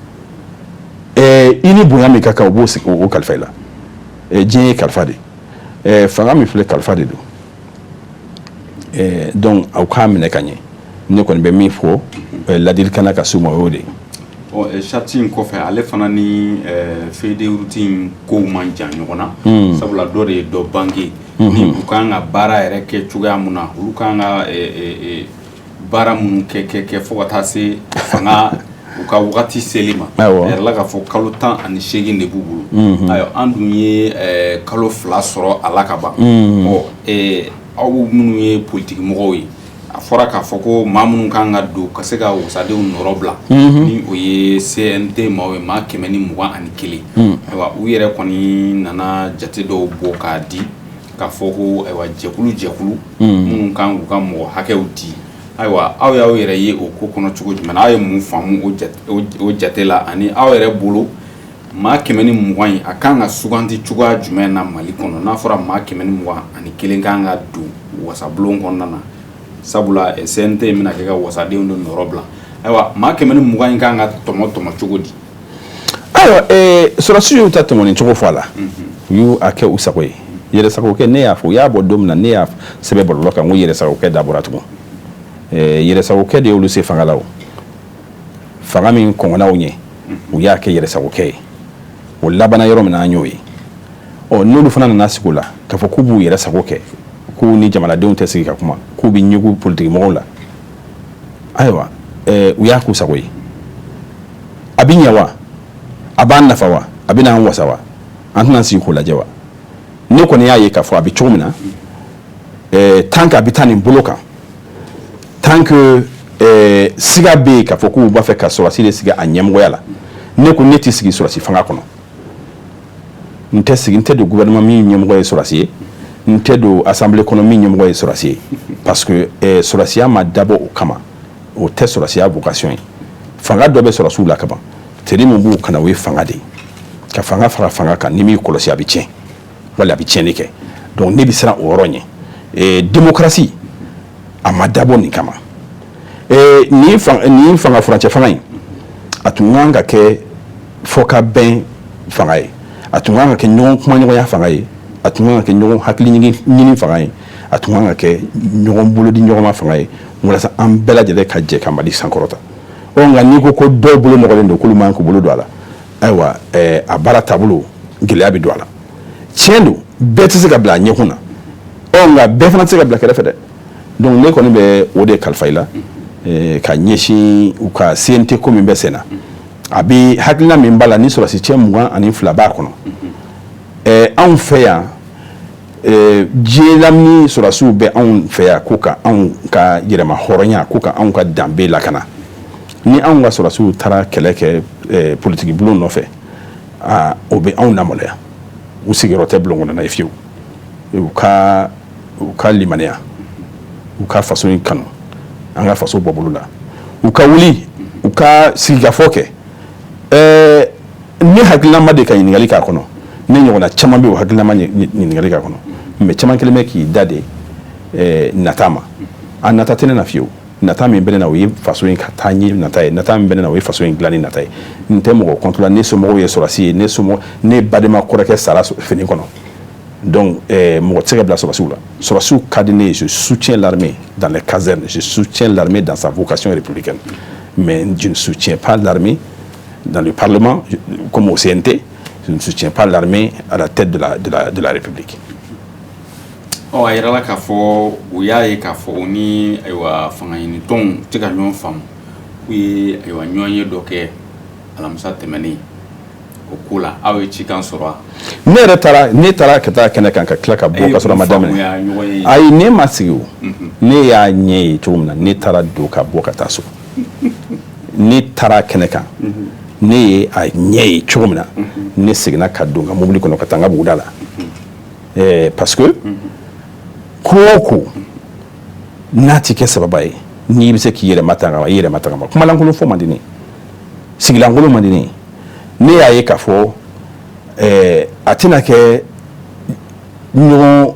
i ni bonya min ka kan u b'o o kalifa i la diɲɛ ye kalifa de fanga min filɛ kalifa de don donc aw k'a minɛ ka ɲɛ ne kɔni bɛ min fɔ ladilikan ka s'u ma o y'o de ye charte in kɔfɛ ale fana ni feuille route in kow man jan ɲɔgɔn na sabula dɔ de ye dɔ bange ni u kan ka baara yɛrɛ kɛ cogoya mun na olu kan ka baara minnu kɛ fo ka taa se fanga u ka wagati seli ma yɛrɛ la k'a fɔ kalo 18 de b'u bolo ayiwa an dun ye kalo 2 sɔrɔ a la ka ban aw minnu ye politique mɔgɔw ye a fɔra k'a fɔ ko maa minnu kan ka don ka se ka wasadenw nɔrɔ bila ni o ye CNT maaw ye maa 121 ayiwa u yɛrɛ kɔni nana jate dɔw bɔ k'a di k'a fɔ ko ayiwa jɛkulu minnu kan k'u ka mɔgɔ hakɛw di ayiwa aw y'aw yɛrɛ ye o ko kɔnɔ cogo jumɛn aw ye mun faamu o jate la ani aw yɛrɛ bolo maa 120 ye a kan ka suganti cogoya jumɛn na Mali kɔnɔ n'a fɔra maa 121 kan ka don wasabulon kɔnɔna na sabula CNT mina kɛ ka wasadenw do nɔrɔ bila ayiwa maa 120 kan ka tɔmɔ cogo di ayiwa sɔrɔsiw y'u ta tɔmɔni cogo fɔ a la u y'u a kɛ u sago ye yɛrɛsagokɛ ne y'a fɔ u y'a bɔ don min na ne y'a sɛbɛn bɔlɔlɔ kan ko yɛrɛsagokɛ dabɔra tugun yɛrɛsagokɛ de y'olu se fanga la o fanga min kɔngɔnaw ɲɛ u y'a kɛ yɛrɛsagokɛ ye o labana yɔrɔ min na an y'o ye n'olu fana nana sigi o la k'a fɔ k'u b'u yɛrɛsago kɛ k'u ni jamanadenw tɛ sigi ka kuma k'u bɛ ɲɛgu politique mɔgɔw la ayiwa u y'a k'u sago ye a bɛ ɲɛ wa a b'an nafa wa a bɛ n'an wasa wa an tɛna sigi k'o lajɛ wa ne kɔni y'a ye k'a fɔ a bɛ cogo min na tant que a bɛ taa nin bolo kan tant que siga bɛ yen k'a fɔ k'u b'a fɛ ka sɔrɔsi de sigi a ɲɛmɔgɔya la ne ko ne tɛ sigi sɔrɔsi fanga kɔnɔ n tɛ don gouvernement min ɲɛmɔgɔ ye sɔrɔsi ye n tɛ don assemblée kɔnɔ min ɲɛmɔgɔ ye sɔrɔsi ye parce que sɔrɔsiya ma dabɔ o kama o tɛ sɔrɔsiya vocation ye fanga dɔ bɛ sɔrɔsiw la kaban teri min b'u kana o ye fanga de ye ka fanga fara fanga kan ni m'i kɔlɔsi a bɛ tiɲɛ wala a bɛ tiɲɛni kɛ donc ne bɛ siran o yɔrɔ ɲɛ démocratie a ma dabɔ nin kama nin fanga furancɛ fanga in a tun kan ka kɛ fɔ ka bɛn fanga ye a tun kan ka kɛ ɲɔgɔn kumaɲɔgɔnya fanga ye a tun kan ka kɛ ɲɔgɔn hakili ɲini fanga ye a tun kan ka kɛ ɲɔgɔn bolo di ɲɔgɔn ma fanga ye walasa an bɛɛ lajɛlen ka jɛ ka Mali sankɔrɔta nka n'i ko dɔw bolo nɔgɔlen don k'olu man k'u bolo don a la ayiwa a baara taabolo gɛlɛya bɛ don a la tiɲɛ don bɛɛ tɛ se ka bila a ɲɛkun na nka bɛɛ fana tɛ se ka bila kɛrɛfɛ dɛ donc ne kɔni bɛ o de kalifa i la ka ɲɛsin u ka CNT ko min bɛ sen na a bɛ hakilina min b'a la ni sɔrɔsi cɛ 22 b'a kɔnɔ anw fɛ yan diɲɛ lamini sɔrɔsiw bɛ anw fɛ yan ko ka anw ka yɛrɛma hɔrɔnya ko ka anw ka danbe lakana ni anw ka sɔrɔsiw taara kɛlɛ kɛ politique bulon nɔfɛ o bɛ anw lamaloya u sigiyɔrɔ tɛ bulon kɔnɔna ye fiyewu u ka limaniya u ka faso in kanu an ka faso bɔ bolo la u ka wuli u ka sigikafɔ kɛ ni hakilina de ka ɲininkali k'a kɔnɔ ne ɲɔgɔnna caman bɛ o hakilina ɲininkali k'a kɔnɔ mais caman kelen bɛ k'i da de nata ma a nata tɛ ne na fiyewu nata min bɛ ne na o ye faso in ka taa ɲɛ nata ye nata min bɛ ne na o ye faso in dilan ni nata ye n tɛ mɔgɔ contre la ne somɔgɔw ye sɔrɔsi ye ne badema kɔrɔkɛ sara fini kɔnɔ donc mɔgɔ tɛ se ka bila sɔrɔsiw la sɔrɔsiw ka di ne ye je soutiens l'armée dans les casernes je soutiens l'armée dans sa vocation républicaine mais je ne soutiens pas l'armée dans le parlement comme au CNT je ne soutiens pas l'armée à la tête de la République. ɔ a yirala k'a fɔ u y'a ye k'a fɔ ni ayiwa fanga ɲini tɔnw tɛ ka ɲɔgɔn faamu k'u ye ayiwa ɲɔgɔn ye dɔ kɛ alamisa tɛmɛnen o ko la aw ye cikan sɔrɔ wa. ne taara ka taa kɛnɛ kan ka tila ka bɔ ka sɔrɔ a ma daminɛ ayi ne ma sigi o ne y'a ɲɛ ye cogo min na ne taara don ka bɔ ka taa so ne taara kɛnɛ kan ne ye a ɲɛ ye cogo min na ne seginna ka don ka mobili kɔnɔ ka taa n ka buguda la parce que ko o ko n'a ti kɛ sababa ye n'i bɛ se k'i yɛrɛ matanga i yɛrɛ matanga kumalankolon fɔ man di ne sigilankolon man di ne ne y'a ye k'a fɔ a tɛna kɛ ɲɔgɔn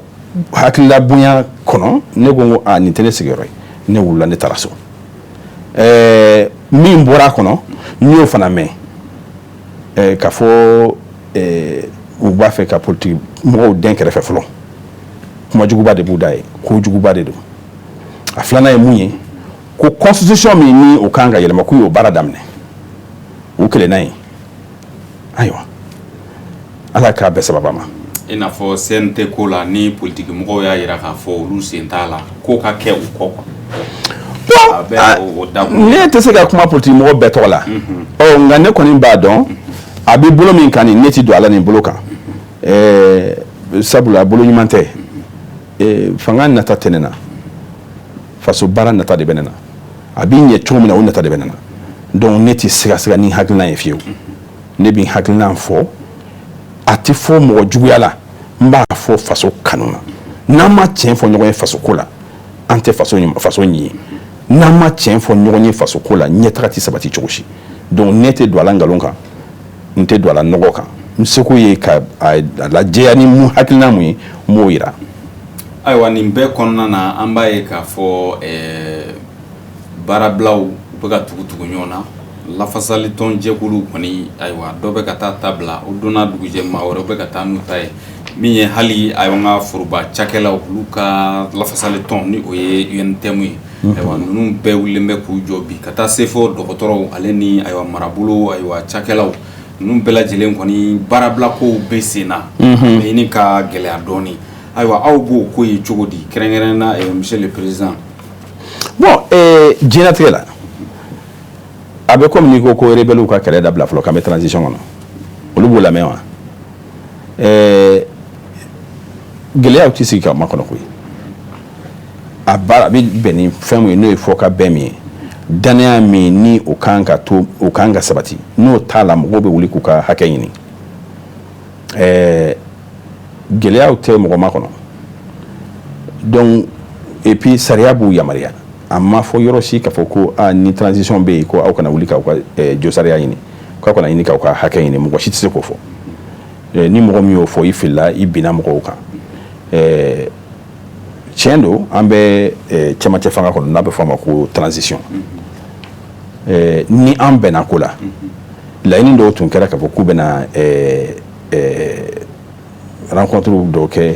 hakilila bonya kɔnɔ ne ko nin tɛ ne sigiyɔrɔ ye ne wulila ne taara so min bɔra a kɔnɔ n y'o fana mɛn k'a fɔ u b'a fɛ ka politiki mɔgɔw den kɛrɛfɛ fɔlɔ kumajuguba de b'u da ye kojuguba de don a filanan ye mun ye ko constitution min ni o kan ka yɛlɛma k'u y'o baara daminɛ u kelenna ye ayiwa ala k'a bɛɛ sababa ma i n'a fɔ CNT ko la ni politiki mɔgɔw y'a yira k'a fɔ olu sen t'a la ko ka kɛ u kɔ ne tɛ se ka kuma politiki mɔgɔ bɛɛ tɔgɔ la nka ne kɔni b'a dɔn a bɛ bolo min kan nin ne ti don ala nin bolo kan sabula bolo ɲuman tɛ fanga nata tɛ ne na faso baara nata de bɛ ne na a b'i ɲɛ cogo min na o nata de bɛ ne na donc ne ti siga ni hakilina ye fiyewu ne bɛ hakilina fɔ a tɛ fɔ mɔgɔ juguya la n b'a fɔ faso kanu na n'an ma tiɲɛ fɔ ɲɔgɔn ye faso ko la an tɛ faso ɲi ye n'an ma tiɲɛ fɔ ɲɔgɔn ye faso ko la ɲɛtaga tɛ sabati cogo si donc ne tɛ don a la nkalon kan n tɛ don a la nɔgɔ kan n seko ye ka a lajɛya ni mun hakilina mun ye n b'o yira. ayiwa nin bɛɛ kɔnɔna na an b'a ye k'a fɔ baarabilaw u bɛ ka tugu ɲɔgɔn na lafasali tɔn jɛkulu kɔni ayiwa dɔ bɛ ka taa tabila o donna dugujɛ maa wɛrɛ bɛ ka taa n'u ta ye min ye hali ayiwa n ka foroba cakɛlaw olu ka lafasali tɔn ni o ye UNTM ye ayiwa ninnu bɛɛ wulilen bɛ k'u jɔ bi ka taa se fɔ dɔgɔtɔrɔw ale ni ayiwa marabolo ayiwa cakɛlaw ninnu bɛɛ lajɛlen kɔni baarabilakow bɛ sen na mais ni ka gɛlɛya dɔɔni ayiwa aw b'o ko ye cogo di kɛrɛnkɛrɛnnena monsieur le président. bon diɲɛlatigɛ la a bɛ komi n'i ko ko rebelles ka kɛlɛ dabila fɔlɔ k'an bɛ transition kɔnɔ olu b'o lamɛn wa gɛlɛyaw tɛ sigi ka makɔnɔ koyi a baara a bɛ bɛn ni fɛn min ye n'o ye fɔka bɛn min ye danaya min ni o kan ka to o kan ka sabati n'o t'a la mɔgɔw bɛ wuli k'u ka hakɛ ɲini gɛlɛyaw tɛ mɔgɔ ma kɔnɔ donc et puis sariya b'u yamaruya a ma fɔ yɔrɔ si k'a fɔ ko ni transition bɛ yen ko aw kana wuli k'aw ka jɔsariya ɲini k'aw kana ɲini k'aw ka hakɛ ɲini mɔgɔ si tɛ se k'o fɔ ni mɔgɔ min y'o fɔ i filila i binna mɔgɔw kan tiɲɛ don an bɛ cɛmancɛ fanga kɔnɔ n'a bɛ fɔ a ma ko transition ni an bɛnna ko la laɲini dɔw tun kɛra k'a fɔ k'u bɛna rencontre dɔw kɛ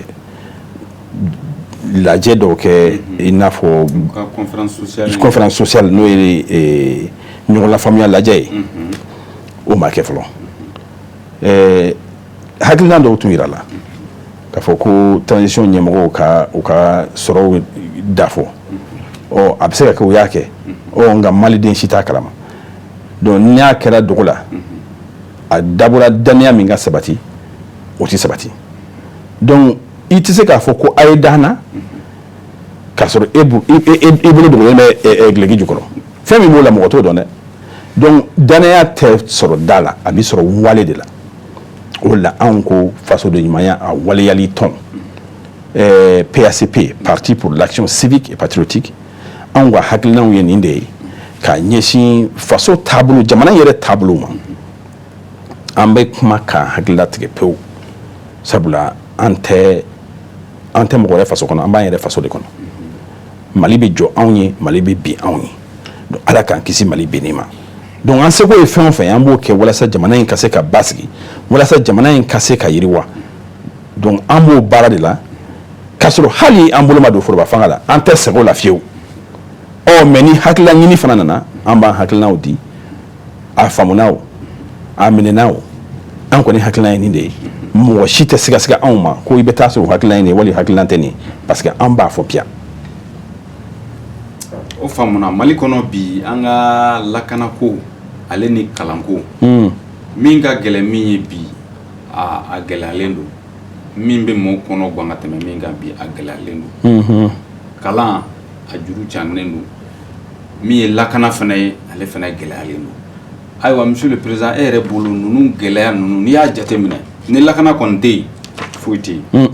lajɛ dɔw kɛ i n'a fɔ conférence sociale n'o ye ɲɔgɔn lafaamuya lajɛ ye o ma kɛ fɔlɔ hakilina dɔw tun yira la k'a fɔ ko transition ɲɛmɔgɔw u ka sɔrɔw dafɔ a bɛ se ka kɛ u y'a kɛ nka maliden si t'a kalama donc n'a kɛra dogo la a dabɔra daniya min ka sabati o tɛ sabati donc i tɛ se k'a fɔ ko a ye dan na k'a sɔrɔ e bolo dogolen bɛ gileki jukɔrɔ fɛn min b'o la mɔgɔ t'o dɔn dɛ donc danaya tɛ sɔrɔ da la a bɛ sɔrɔ wale de la o la anw ko faso de ɲumanya a waleyali tɔn PACP Parti pour l'action civique et patriotique anw ka hakilinaw ye nin de ye ka ɲɛsin faso taabolo jamana yɛrɛ taabolo ma an bɛ kuma k'an hakilila tigɛ pewu sabula an tɛ mɔgɔ wɛrɛ faso kɔnɔ an b'an yɛrɛ faso de kɔnɔ mali bɛ jɔ anw ye mali bɛ bin anw ye donc ala k'an kisi mali binni ma donc an seko ye fɛn o fɛn an b'o kɛ walasa jamana in ka se ka basigi walasa jamana in ka se ka yiriwa donc an b'o baara de la k'a sɔrɔ hali an bolo ma don foroba fanga la an tɛ sɛgɛn o la fiyewu mais ni hakilila ɲini fana nana an b'an hakilinaw di a faamunaw a minɛnaw an kɔni hakilina ye nin de ye mɔgɔ si tɛ siga anw ma ko i bɛ taa sɔrɔ hakilina ye wali hakilina tɛ nin parce que an b'a fɔ piya o faamuna Mali kɔnɔ bi an ka lakanako ale ni kalanko min ka gɛlɛn min ye bi a gɛlɛyalen don min bɛ mɔgɔw kɔnɔ gan ka tɛmɛ min kan bi a gɛlɛyalen don kalan a juru cannen don min ye lakana fana ye ale fana gɛlɛyalen don ayiwa monsieur le président e yɛrɛ bolo ninnu gɛlɛya ninnu n'i y'a jateminɛ ni lakana kɔni tɛ yen foyi tɛ yen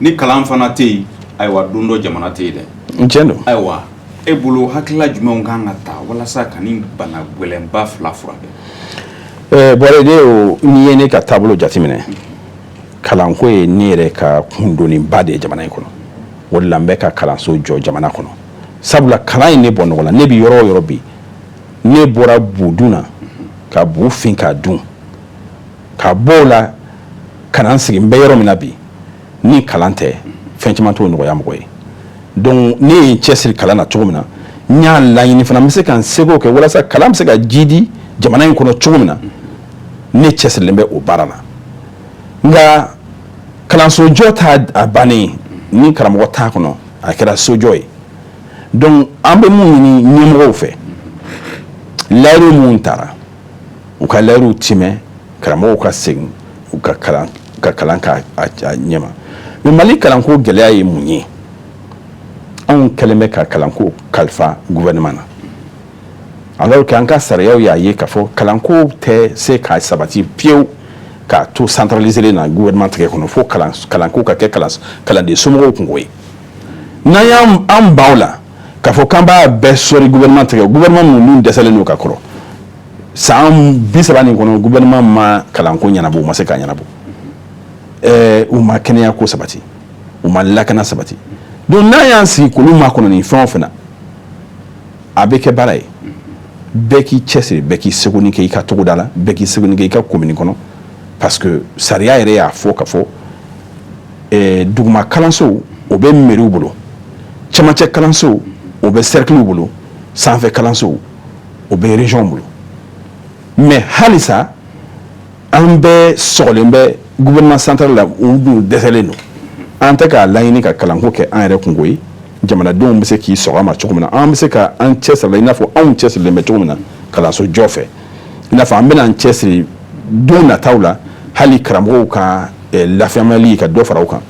ni kalan fana tɛ yen ayiwa don dɔ jamana tɛ yen dɛ tiɲɛ don ayiwa e bolo hakilila jumɛnw kan ka ta walasa ka nin bana gɛlɛnba fila furakɛ bɔrɛ de o n'i ye ne ka taabolo jateminɛ kalanko ye ne yɛrɛ ka kundonniba de ye jamana in kɔnɔ o de la n bɛ ka kalanso jɔ jamana kɔnɔ sabula kalan ye ne bɔ nɔgɔ la ne bɛ yɔrɔ o yɔrɔ bi ne bɔra budun na ka bu fin k'a dun ka bɔ o la ka na n sigi n bɛ yɔrɔ min na bi ni kalan tɛ fɛn caman t'o nɔgɔya mɔgɔ ye donc ne ye n cɛsiri kalan na cogo min na n y'a laɲini fana n bɛ se ka n seko kɛ walasa kalan bɛ se ka jidi jamana in kɔnɔ cogo min na ne cɛsirilen bɛ o baara la nka kalanso jɔ t'a a bannen ni karamɔgɔ t'a kɔnɔ a kɛra sojɔ ye donc an bɛ mun ɲini ɲɛmɔgɔw fɛ layiru mun taara u ka layiru timɛ karamɔgɔw ka segin u ka kalan k'a ɲɛma mais Mali kalanko gɛlɛya ye mun ye anw kɛlen bɛ ka kalanko kalifa gouvernement na alors que an ka sariyaw y'a ye k'a fɔ kalanko tɛ se ka sabati pewu k'a to centraliser na gouvernement tigɛ kɔnɔ fo kalanko ka kɛ kalanden somɔgɔw kungo ye n'an y'an ban o la k'a fɔ k'an b'a bɛɛ sɔri gouvernement tigɛ gouvernement minnu dɛsɛlen don ka kɔrɔ san 30 nin kɔnɔ gouvernement ma kalanko ɲɛnabɔ u ma se k'a ɲɛnabɔ u ma kɛnɛya ko sabati u ma lakana sabati donc n'an y'an sigi k'olu makɔnɔ nin fɛn o fɛn na a bɛ kɛ baara ye bɛɛ k'i cɛsiri bɛɛ k'i seko ni kɛ i ka togoda la bɛɛ k'i seko ni kɛ i ka commune kɔnɔ parce que sariya yɛrɛ y'a fɔ ka fɔ duguma kalanso o bɛ mairie bolo cɛmancɛ kalanso o bɛ cercle bolo sanfɛ kalanso o bɛ région bolo mais halisa an bɛɛ sɔgɔlen bɛ gouvernement central la u dun dɛsɛlen don an tɛ k'a laɲini ka kalanko kɛ an yɛrɛ kungo ye jamanadenw bɛ se k'i sɔgɔ a ma cogo min na an bɛ se ka an cɛsiri i n'a fɔ anw cɛsirilen bɛ cogo min na kalanso jɔ fɛ i n'a fɔ an bɛna an cɛsiri don nataw la hali karamɔgɔw ka lafiyamali ka dɔ fara u kan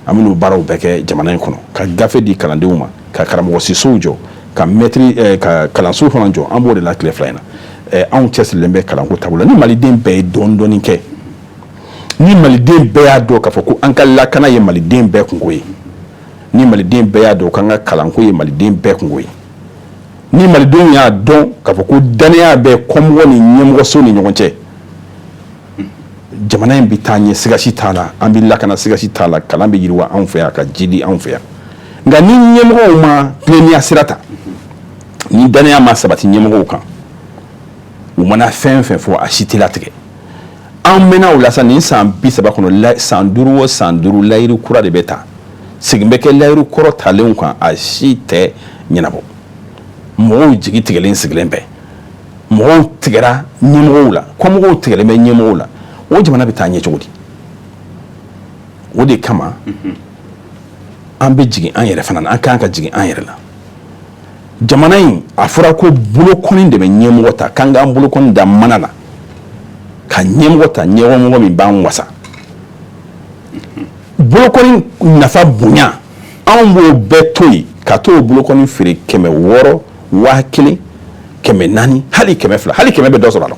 an bɛn'o baaraw bɛɛ kɛ jamana in kɔnɔ ka gafe di kalandenw ma ka karamɔgɔ sisow jɔ ka mɛtiri ka kalanso fana jɔ an b'o de la tile fila in na anw cɛsirilen bɛ kalanko taabolo la ni maliden bɛɛ ye dɔɔnin kɛ ni maliden bɛɛ y'a dɔn k'a fɔ ko an ka lakana ye maliden bɛɛ kungo ye ni maliden bɛɛ y'a dɔn k'an ka kalanko ye maliden bɛɛ kungo ye ni malidenw y'a dɔn k'a fɔ ko danaya bɛ kɔmɔgɔ ni ɲɛmɔgɔso ni ɲɔgɔn cɛ jamana in bɛ taa ɲɛ sigasi t'a la an bɛ lakana sigasi t'a la kalan bɛ yiriwa anw fɛ yan ka jidi anw fɛ yan nka ni ɲɛmɔgɔw ma tilennenya sira ta ni danaya ma sabati ɲɛmɔgɔw kan u mana fɛn fɛn fɔ a si tɛ latigɛ an mɛnna o la sa nin san 30 kɔnɔ san 5 o san 5 layiru kura de bɛ ta segin bɛ kɛ layiru kɔrɔ talenw kan a si tɛ ɲɛnabɔ mɔgɔw jigi tigɛlen sigilen bɛ mɔgɔw tigɛra ɲɛmɔgɔw la kɔmɔgɔw tigɛlen bɛ ɲɛmɔgɔw la o jamana bɛ taa ɲɛ cogo di o de kama an bɛ jigin an yɛrɛ fana na an kan ka jigin an yɛrɛ la jamana in a fɔra ko bolokɔni de bɛ ɲɛmɔgɔ ta k'an k'an bolokɔni da mana na ka ɲɛmɔgɔ ta ɲɛmɔgɔ min b'an wasa bolokɔni nafa bonya anw b'o bɛɛ to yen ka t'o bolokɔni feere 600 1000 400 hali 200 hali 100 bɛ dɔ sɔrɔ a la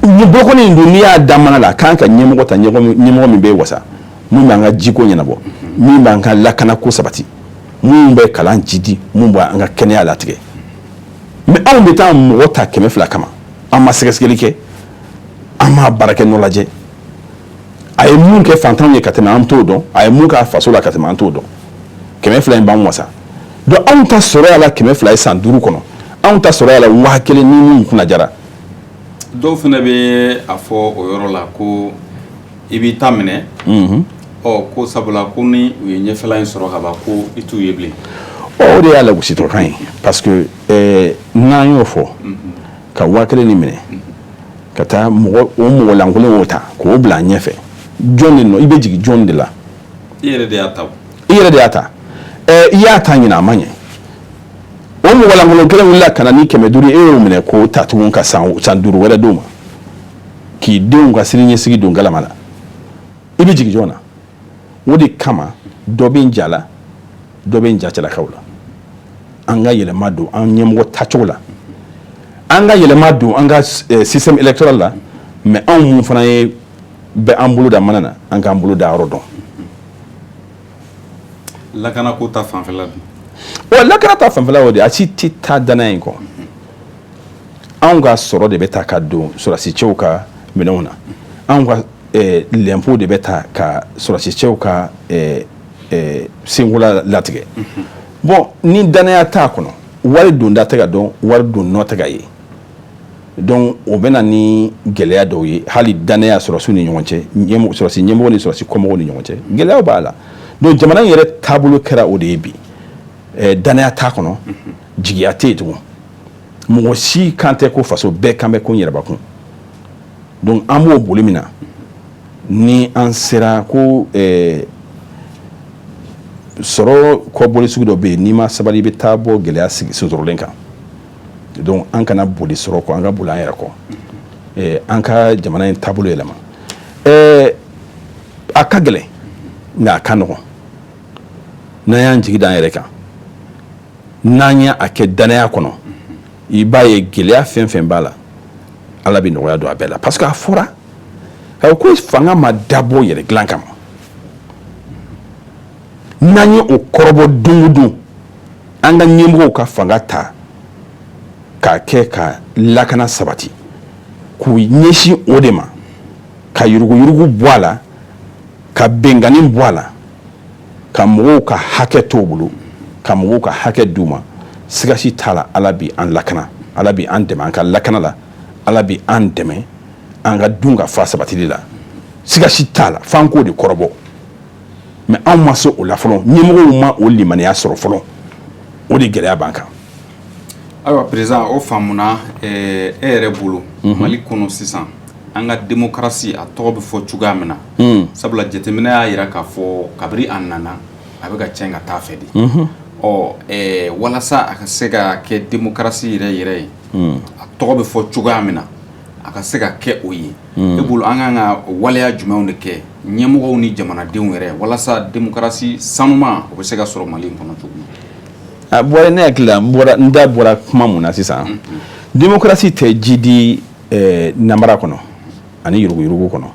ni bolokɔni in dun n'i y'a da mana la k'an ka ɲɛmɔgɔ ta ɲɛmɔgɔ min bɛ wasa mun b'an ka jiko ɲɛnabɔ min b'an ka lakana ko sabati mun bɛ kalan jidi mun b'an ka kɛnɛya latigɛ mais anw bɛ taa mɔgɔ ta 200 kama an ma sɛgɛsɛgɛli kɛ an ma baarakɛ nɔ lajɛ a ye mun kɛ fantanw ye ka tɛmɛ an t'o dɔn a ye mun k'a faso la ka tɛmɛ an t'o dɔn 200 in b'an wasa donc anw ta sɔrɔ y'a la 200 ye san 5 kɔnɔ anw ta sɔrɔ y'a la 1000 ni mun kunna jara dɔw fana bɛ a fɔ o yɔrɔ la ko i b'i ta minɛ ko sabula ko ni u ye ɲɛfɛla in sɔrɔ ka ban ko i t'u ye bilen o de y'a lagositɔkan ye parce que n'an y'o fɔ ka 1000 ni minɛ ka taa o mɔgɔ lankolon o ta k'o bila ɲɛfɛ jɔn de nɔ i bɛ jigin jɔn de la i yɛrɛ de y'a ta i yɛrɛ de y'a ta i y'a ta ɲinɛ a ma ɲɛ o mɔgɔ lankolon kelen wulila ka na ni 500 e y'o minɛ k'o ta tugun ka san 5 wɛrɛ d'o ma k'i denw ka sini ɲɛsigi don galama la i bɛ jigin jɔn na o de kama dɔ bɛ n ja la dɔ bɛ n ja cɛlakaw la an ka yɛlɛma don an ɲɛmɔgɔ tacogo la an ka yɛlɛma don an ka système électoral la mais anw mun fana ye bɛ an bolo da mana na an k'an bolo da yɔrɔ dɔn lakana ko ta fanfɛla dun wa lakana ta fanfɛla o de a si tɛ taa danaya in kɔ anw ka sɔrɔ de bɛ ta ka don sɔrɔsicɛw ka minɛnw na anw ka l'impôt de bɛ ta ka sɔrɔsicɛw ka senkola latigɛ bon ni danaya t'a kɔnɔ wari donda tɛ ka dɔn wari don nɔ tɛ ka ye donc o bɛ na ni gɛlɛya dɔw ye hali danaya sɔrɔsiw ni ɲɔgɔn cɛ sɔrɔsi ɲɛmɔgɔ ni sɔrɔsi kɔmɔgɔw ni ɲɔgɔn cɛ gɛlɛyaw b'a la donc jamana in yɛrɛ taabolo kɛra o de ye bi danaya t'a kɔnɔ jigiya tɛ yen tugun mɔgɔ si kan tɛ ko faso bɛɛ kan bɛ ko n yɛrɛbakun donc an b'o boli min na ni an sera ko sɔrɔ kɔbɔli sugu dɔ bɛ yen n'i ma sabali i bɛ taa bɔ gɛlɛya sonsɔrɔlen kan donc an kana boli sɔrɔ kɔ an ka boli an yɛrɛ kɔ an ka jamana in taabolo yɛlɛma a ka gɛlɛn nka a ka nɔgɔn n'an y'an jigi da an yɛrɛ kan n'an y'a kɛ danaya kɔnɔ i b'a ye gɛlɛya fɛn fɛn b'a la ala bɛ nɔgɔya don a bɛɛ la parce que a fɔra ko fanga ma dabɔ yɛrɛ dilan kama n'an ye o kɔrɔbɔ don o don an ka ɲɛmɔgɔw ka fanga ta k'a kɛ ka lakana sabati k'u ɲɛsin o de ma ka yuruguyurugu bɔ a la ka bɛnkanni bɔ a la ka mɔgɔw ka hakɛ t'o bolo ka mɔgɔw ka hakɛ d'u ma sigasi t'a la ala bɛ an lakana ala bɛ an dɛmɛ an ka lakana la ala bɛ an dɛmɛ an ka dun ka fa sabatili la sigasi t'a la f'an k'o de kɔrɔbɔ mais anw ma se o la fɔlɔ ɲɛmɔgɔw ma o limaniya sɔrɔ fɔlɔ o de gɛlɛya b'an kan ayiwa président o faamuna e yɛrɛ bolo mali kɔnɔ sisan an ka démocratie a tɔgɔ bɛ fɔ cogoya min na sabula jateminɛ y'a jira k'a fɔ kabiri a nana a bɛ ka tiɲɛ ka taa fɛ de walasa a ka se ka kɛ démocratie yɛrɛ yɛrɛ ye a tɔgɔ bɛ fɔ cogoya min na a ka se ka kɛ o ye e bolo an kan ka waleya jumɛnw de kɛ ɲɛmɔgɔw ni jamanadenw yɛrɛ walasa démocratie sanuma o bɛ se ka sɔrɔ mali in kɔnɔ cogo min a bɔra ne hakili la n da bɔra kuma mun na sisan démocratie tɛ ji di namara kɔnɔ ani yuruguyurugu kɔnɔ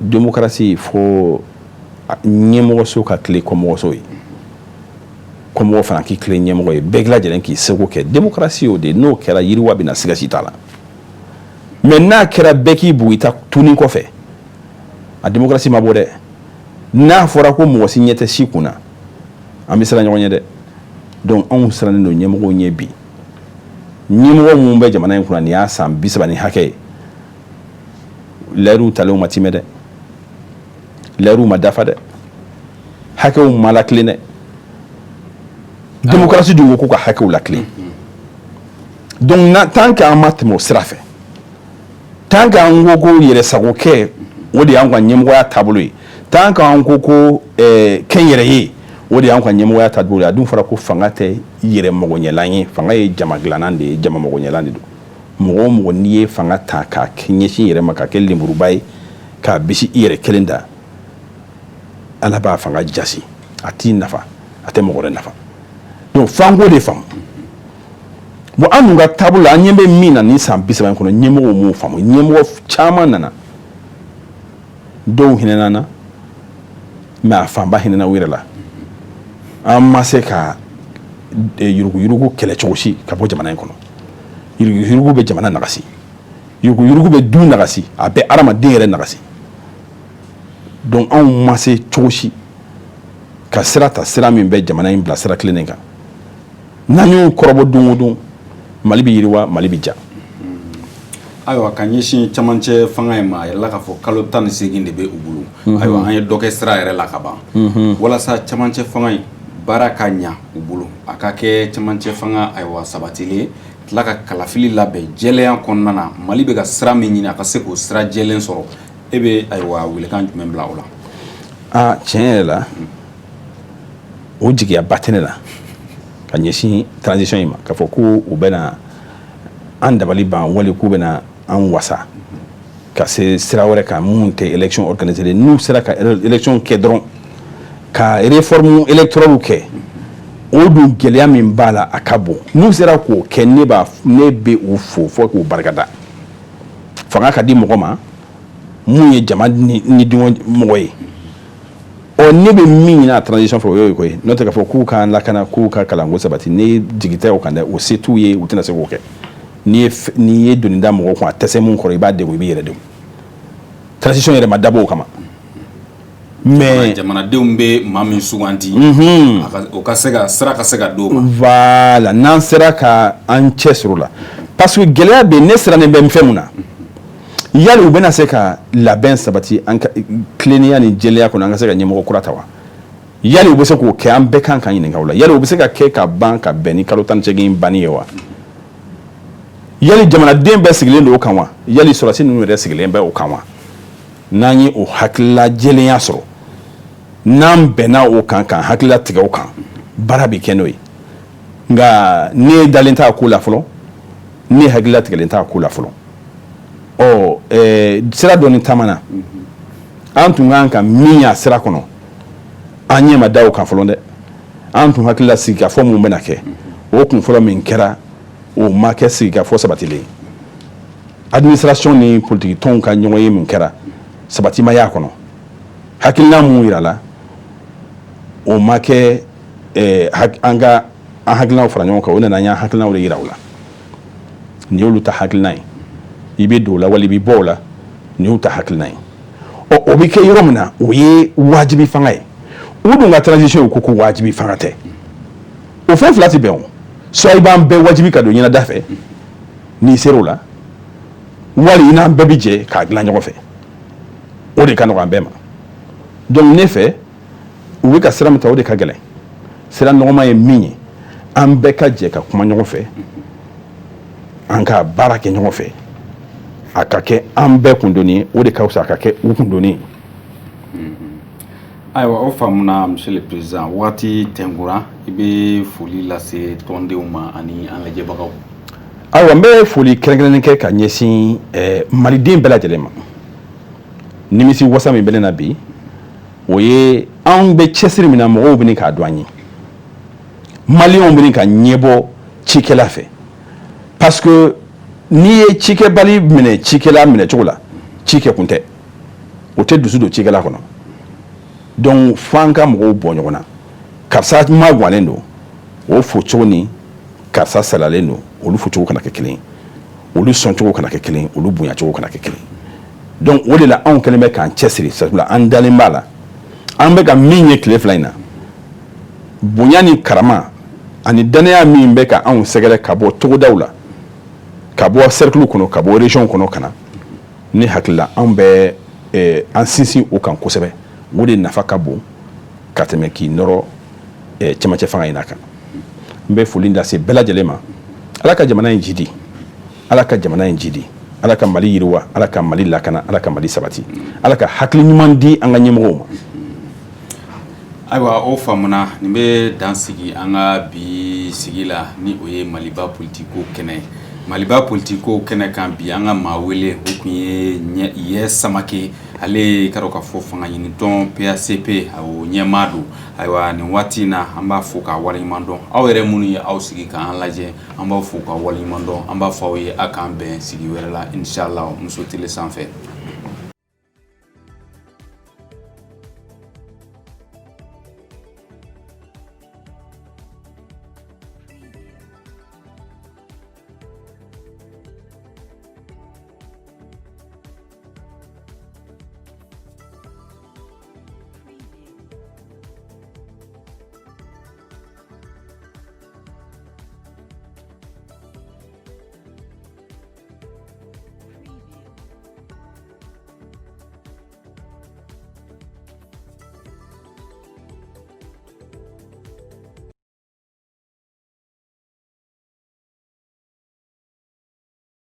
démocratie fo ɲɛmɔgɔso ka tile kɔmɔgɔso ye kɔmɔgɔ fana k'i tile ɲɛmɔgɔ ye bɛɛ lajɛlen k'i seko kɛ démocratie o de n'o kɛra yiriwa bɛ na sigasi t'a la mais n'a kɛra bɛɛ k'i bugu i ta tunin kɔfɛ a démocratie ma bɔ dɛ n'a fɔra ko mɔgɔ si ɲɛ tɛ si kunna an bɛ siran ɲɔgɔn ɲɛ dɛ donc anw sirannen don ɲɛmɔgɔw ɲɛ bi ɲɛmɔgɔ minnu bɛ jamana in kunna nin y'a san 30 ni hakɛ ye layiruw talenw ma timɛ dɛ layiruw ma dafa dɛ hakɛw ma lakilen dɛ démocratie dun ko k'u ka hakɛw lakilen donc tant que an ma tɛmɛ o sira fɛ tant que an ko ko yɛrɛsagokɛ o de y'an ka ɲɛmɔgɔya taabolo ye tant que an ko ko kɛnyɛrɛ ye o de y'an ka ɲɛmɔgɔya taabolo ye a dun fɔra ko fanga tɛ yɛrɛ magoɲɛlan ye fanga ye jama dilannan de ye jama magoɲɛlan de don mɔgɔ o mɔgɔ n'i ye fanga ta k'a ɲɛsin yɛrɛ ma ka kɛ lenburuba ye k'a bisi i yɛrɛ kelen da ala b'a fanga jasi a t'i nafa a tɛ mɔgɔ wɛrɛ nafa donc f'an k'o de faamu bon an dun ka taabolo la an ɲɛ bɛ min na nin san 30 kɔnɔ ɲɛmɔgɔw m'o faamu ɲɛmɔgɔ caman nana dɔw hinɛna na mais a fanba hinɛna u yɛrɛ la an ma se ka yuruguyurugu kɛlɛ cogo si ka bɔ jamana in kɔnɔ yuruguyurugu bɛ jamana nagasi yuruguyurugu bɛ du nagasi a bɛ adamaden yɛrɛ nagasi donc anw ma se cogo si ka sira ta sira min bɛ jamana in bila sira kilennen kan n'an y'o kɔrɔbɔ don o don mali bɛ yiriwa mali bɛ ja ayiwa ka ɲɛsin camancɛ fanga in ma a yɛrɛla k'a fɔ kalo 18 de bɛ u bolo ayiwa an ye dɔ kɛ sira yɛrɛ la ka ban walasa camancɛ fanga in baara ka ɲa u bolo a ka kɛ camancɛ fanga ayiwa sabatilen tila ka kalafili labɛn jɛlenya kɔnɔna na Mali bɛ ka sira min ɲini a ka se k'o sira jɛlen sɔrɔ e bɛ ayiwa welekan jumɛn bila o la tiɲɛ yɛrɛ la o jigiya ba tɛ ne la ka ɲɛsin transition in ma k'a fɔ ko u bɛna an dabali ban wali k'u bɛna an wasa ka se sira wɛrɛ kan mun tɛ élection organisée n'u sera ka élection kɛ dɔrɔn ka réforme électorale kɛ o dun gɛlɛya min b'a la a ka bon n'u sera k'o kɛ ne bɛ u fo fo k'u barikada fanga ka di mɔgɔ ma mun ye jama ni mɔgɔ ye ne bɛ min ɲini a transition fɛ o y'o ye koyi n'o tɛ k'a fɔ k'u ka lakana k'u ka kalanko sabati ni jigita o kan dɛ o se t'u ye u tɛna se k'o kɛ n'i ye doni da mɔgɔ kun a tɛ se mun kɔrɔ i b'a degun i b'i yɛrɛ degun transition yɛrɛ ma dabɔ o kama mais jamanadenw bɛ maa min suganti o ka se ka sira ka se ka d'o ma voilà n'an sera ka an cɛ sɔrɔ la parce que gɛlɛya bɛ ne sirannen bɛ fɛn mun na yali u bɛna se ka labɛn sabati an ka tilennenya ni jɛlenya kɔnɔ an ka se ka ɲɛmɔgɔ kura ta wa yali u bɛ se k'o kɛ an bɛɛ kan ka ɲininka o la yali u bɛ se ka kɛ ka ban ka bɛn ni kalo 18 banni ye wa yali jamanaden bɛɛ sigilen don o kan wa yali sɔrɔdasi ninnu yɛrɛ sigilen bɛ o kan wa n'an ye o hakilila jɛlenya sɔrɔ n'an bɛnna o kan k'an hakilila tigɛ o kan baara bɛ kɛ n'o ye nka ne dalen t'a ko la fɔlɔ ne hakilila tigɛlen t'a ko la fɔlɔ sira dɔɔni taamana an tun kan ka min y'a sira kɔnɔ an ɲɛ ma da o kan fɔlɔ dɛ an tun hakilila sigikafɔ mun bɛna kɛ o kun fɔlɔ min kɛra o ma kɛ sigikafɔ sabatilen administration ni politique tɔnw ka ɲɔgɔn ye mun kɛra sabati ma y'a kɔnɔ hakilina mun yira la o ma kɛ an hakilinaw fara ɲɔgɔn kan o nana an y'an hakilinaw de yira o la nin y'olu ta hakilina ye i bɛ don o la wali i bɛ bɔ o la nin y'u ta hakilina ye o bɛ kɛ yɔrɔ min na o ye wajibi fanga ye u dun ka transition ko wajibi fanga tɛ o fɛn fila tɛ bɛn o soit i b'an bɛɛ wajibi ka don ɲɛnada fɛ n'i sera o la wali i n'an bɛɛ bɛ jɛ k'a dilan ɲɔgɔn fɛ o de ka nɔgɔ an bɛɛ ma donc ne fɛ u bɛ ka sira min ta o de ka gɛlɛn sira nɔgɔma ye min ye an bɛɛ ka jɛ ka kuma ɲɔgɔn fɛ an ka baara kɛ ɲɔgɔn fɛ a ka kɛ an bɛɛ kundoni ye o de ka fisa a ka kɛ u kundoni ye ayiwa o faamuna monsieur le président waati tɛnkura i bɛ foli lase tɔndenw ma ani an lajɛbagaw ayiwa n bɛ foli kɛrɛnkɛrɛnnen kɛ ka ɲɛsin maliden bɛɛ lajɛlen ma nimisi wasa min bɛ ne na bi o ye anw bɛ cɛsiri min na mɔgɔw bɛ k'a dɔn an ye maliyɛnw bɛ ka ɲɛbɔ cikɛla fɛ parce que n'i ye cikɛbali minɛ cikɛla minɛ cogo la ci kɛ kun tɛ o tɛ dusu don cikɛla kɔnɔ donc f'an ka mɔgɔw bɔ ɲɔgɔn na karisa ma gwannen don o fo cogo ni karisa salalen don olu fo cogo kana kɛ kelen olu sɔn cogo kana kɛ kelen olu bonya cogo kana kɛ kelen donc o de la anw kɛlen bɛ k'an cɛsiri sabula an dalen b'a la an bɛ ka min ye tile fila in na bonya ni karama ani danaya min bɛ ka anw sɛgɛrɛ ka bɔ togodaw la ka bɔ cercle kɔnɔ ka bɔ région kɔnɔ ka na ne hakilila anw bɛ an sinsin o kan kosɛbɛ o de nafa ka bon ka tɛmɛ k'i nɔrɔ cɛmancɛ fanga in a kan n bɛ foli lase bɛɛ lajɛlen ma ala ka jamana in jidi ala ka jamana in jidi ala ka Mali yiriwa ala ka Mali lakana ala ka Mali sabati ala ka hakili ɲuman di an ka ɲɛmɔgɔw ma ayiwa o faamuna nin bɛ dan sigi an ka bi sigi la ni o ye Maliba politiko kɛnɛ Maliba politiko kɛnɛ kan bi an ka maa wele o kun ye Yɛ Samake ale ka dɔn k'a fɔ fanga ɲinitɔn PACP o ɲɛmaa don ayiwa nin waati in na an b'a fɔ k'a waleɲuman dɔn aw yɛrɛ minnu ye aw sigi k'an lajɛ an b'a fɔ k'a waleɲuman dɔn an b'a fɔ aw ye a k'an bɛn sigi wɛrɛ la inshallah muso tele sanfɛ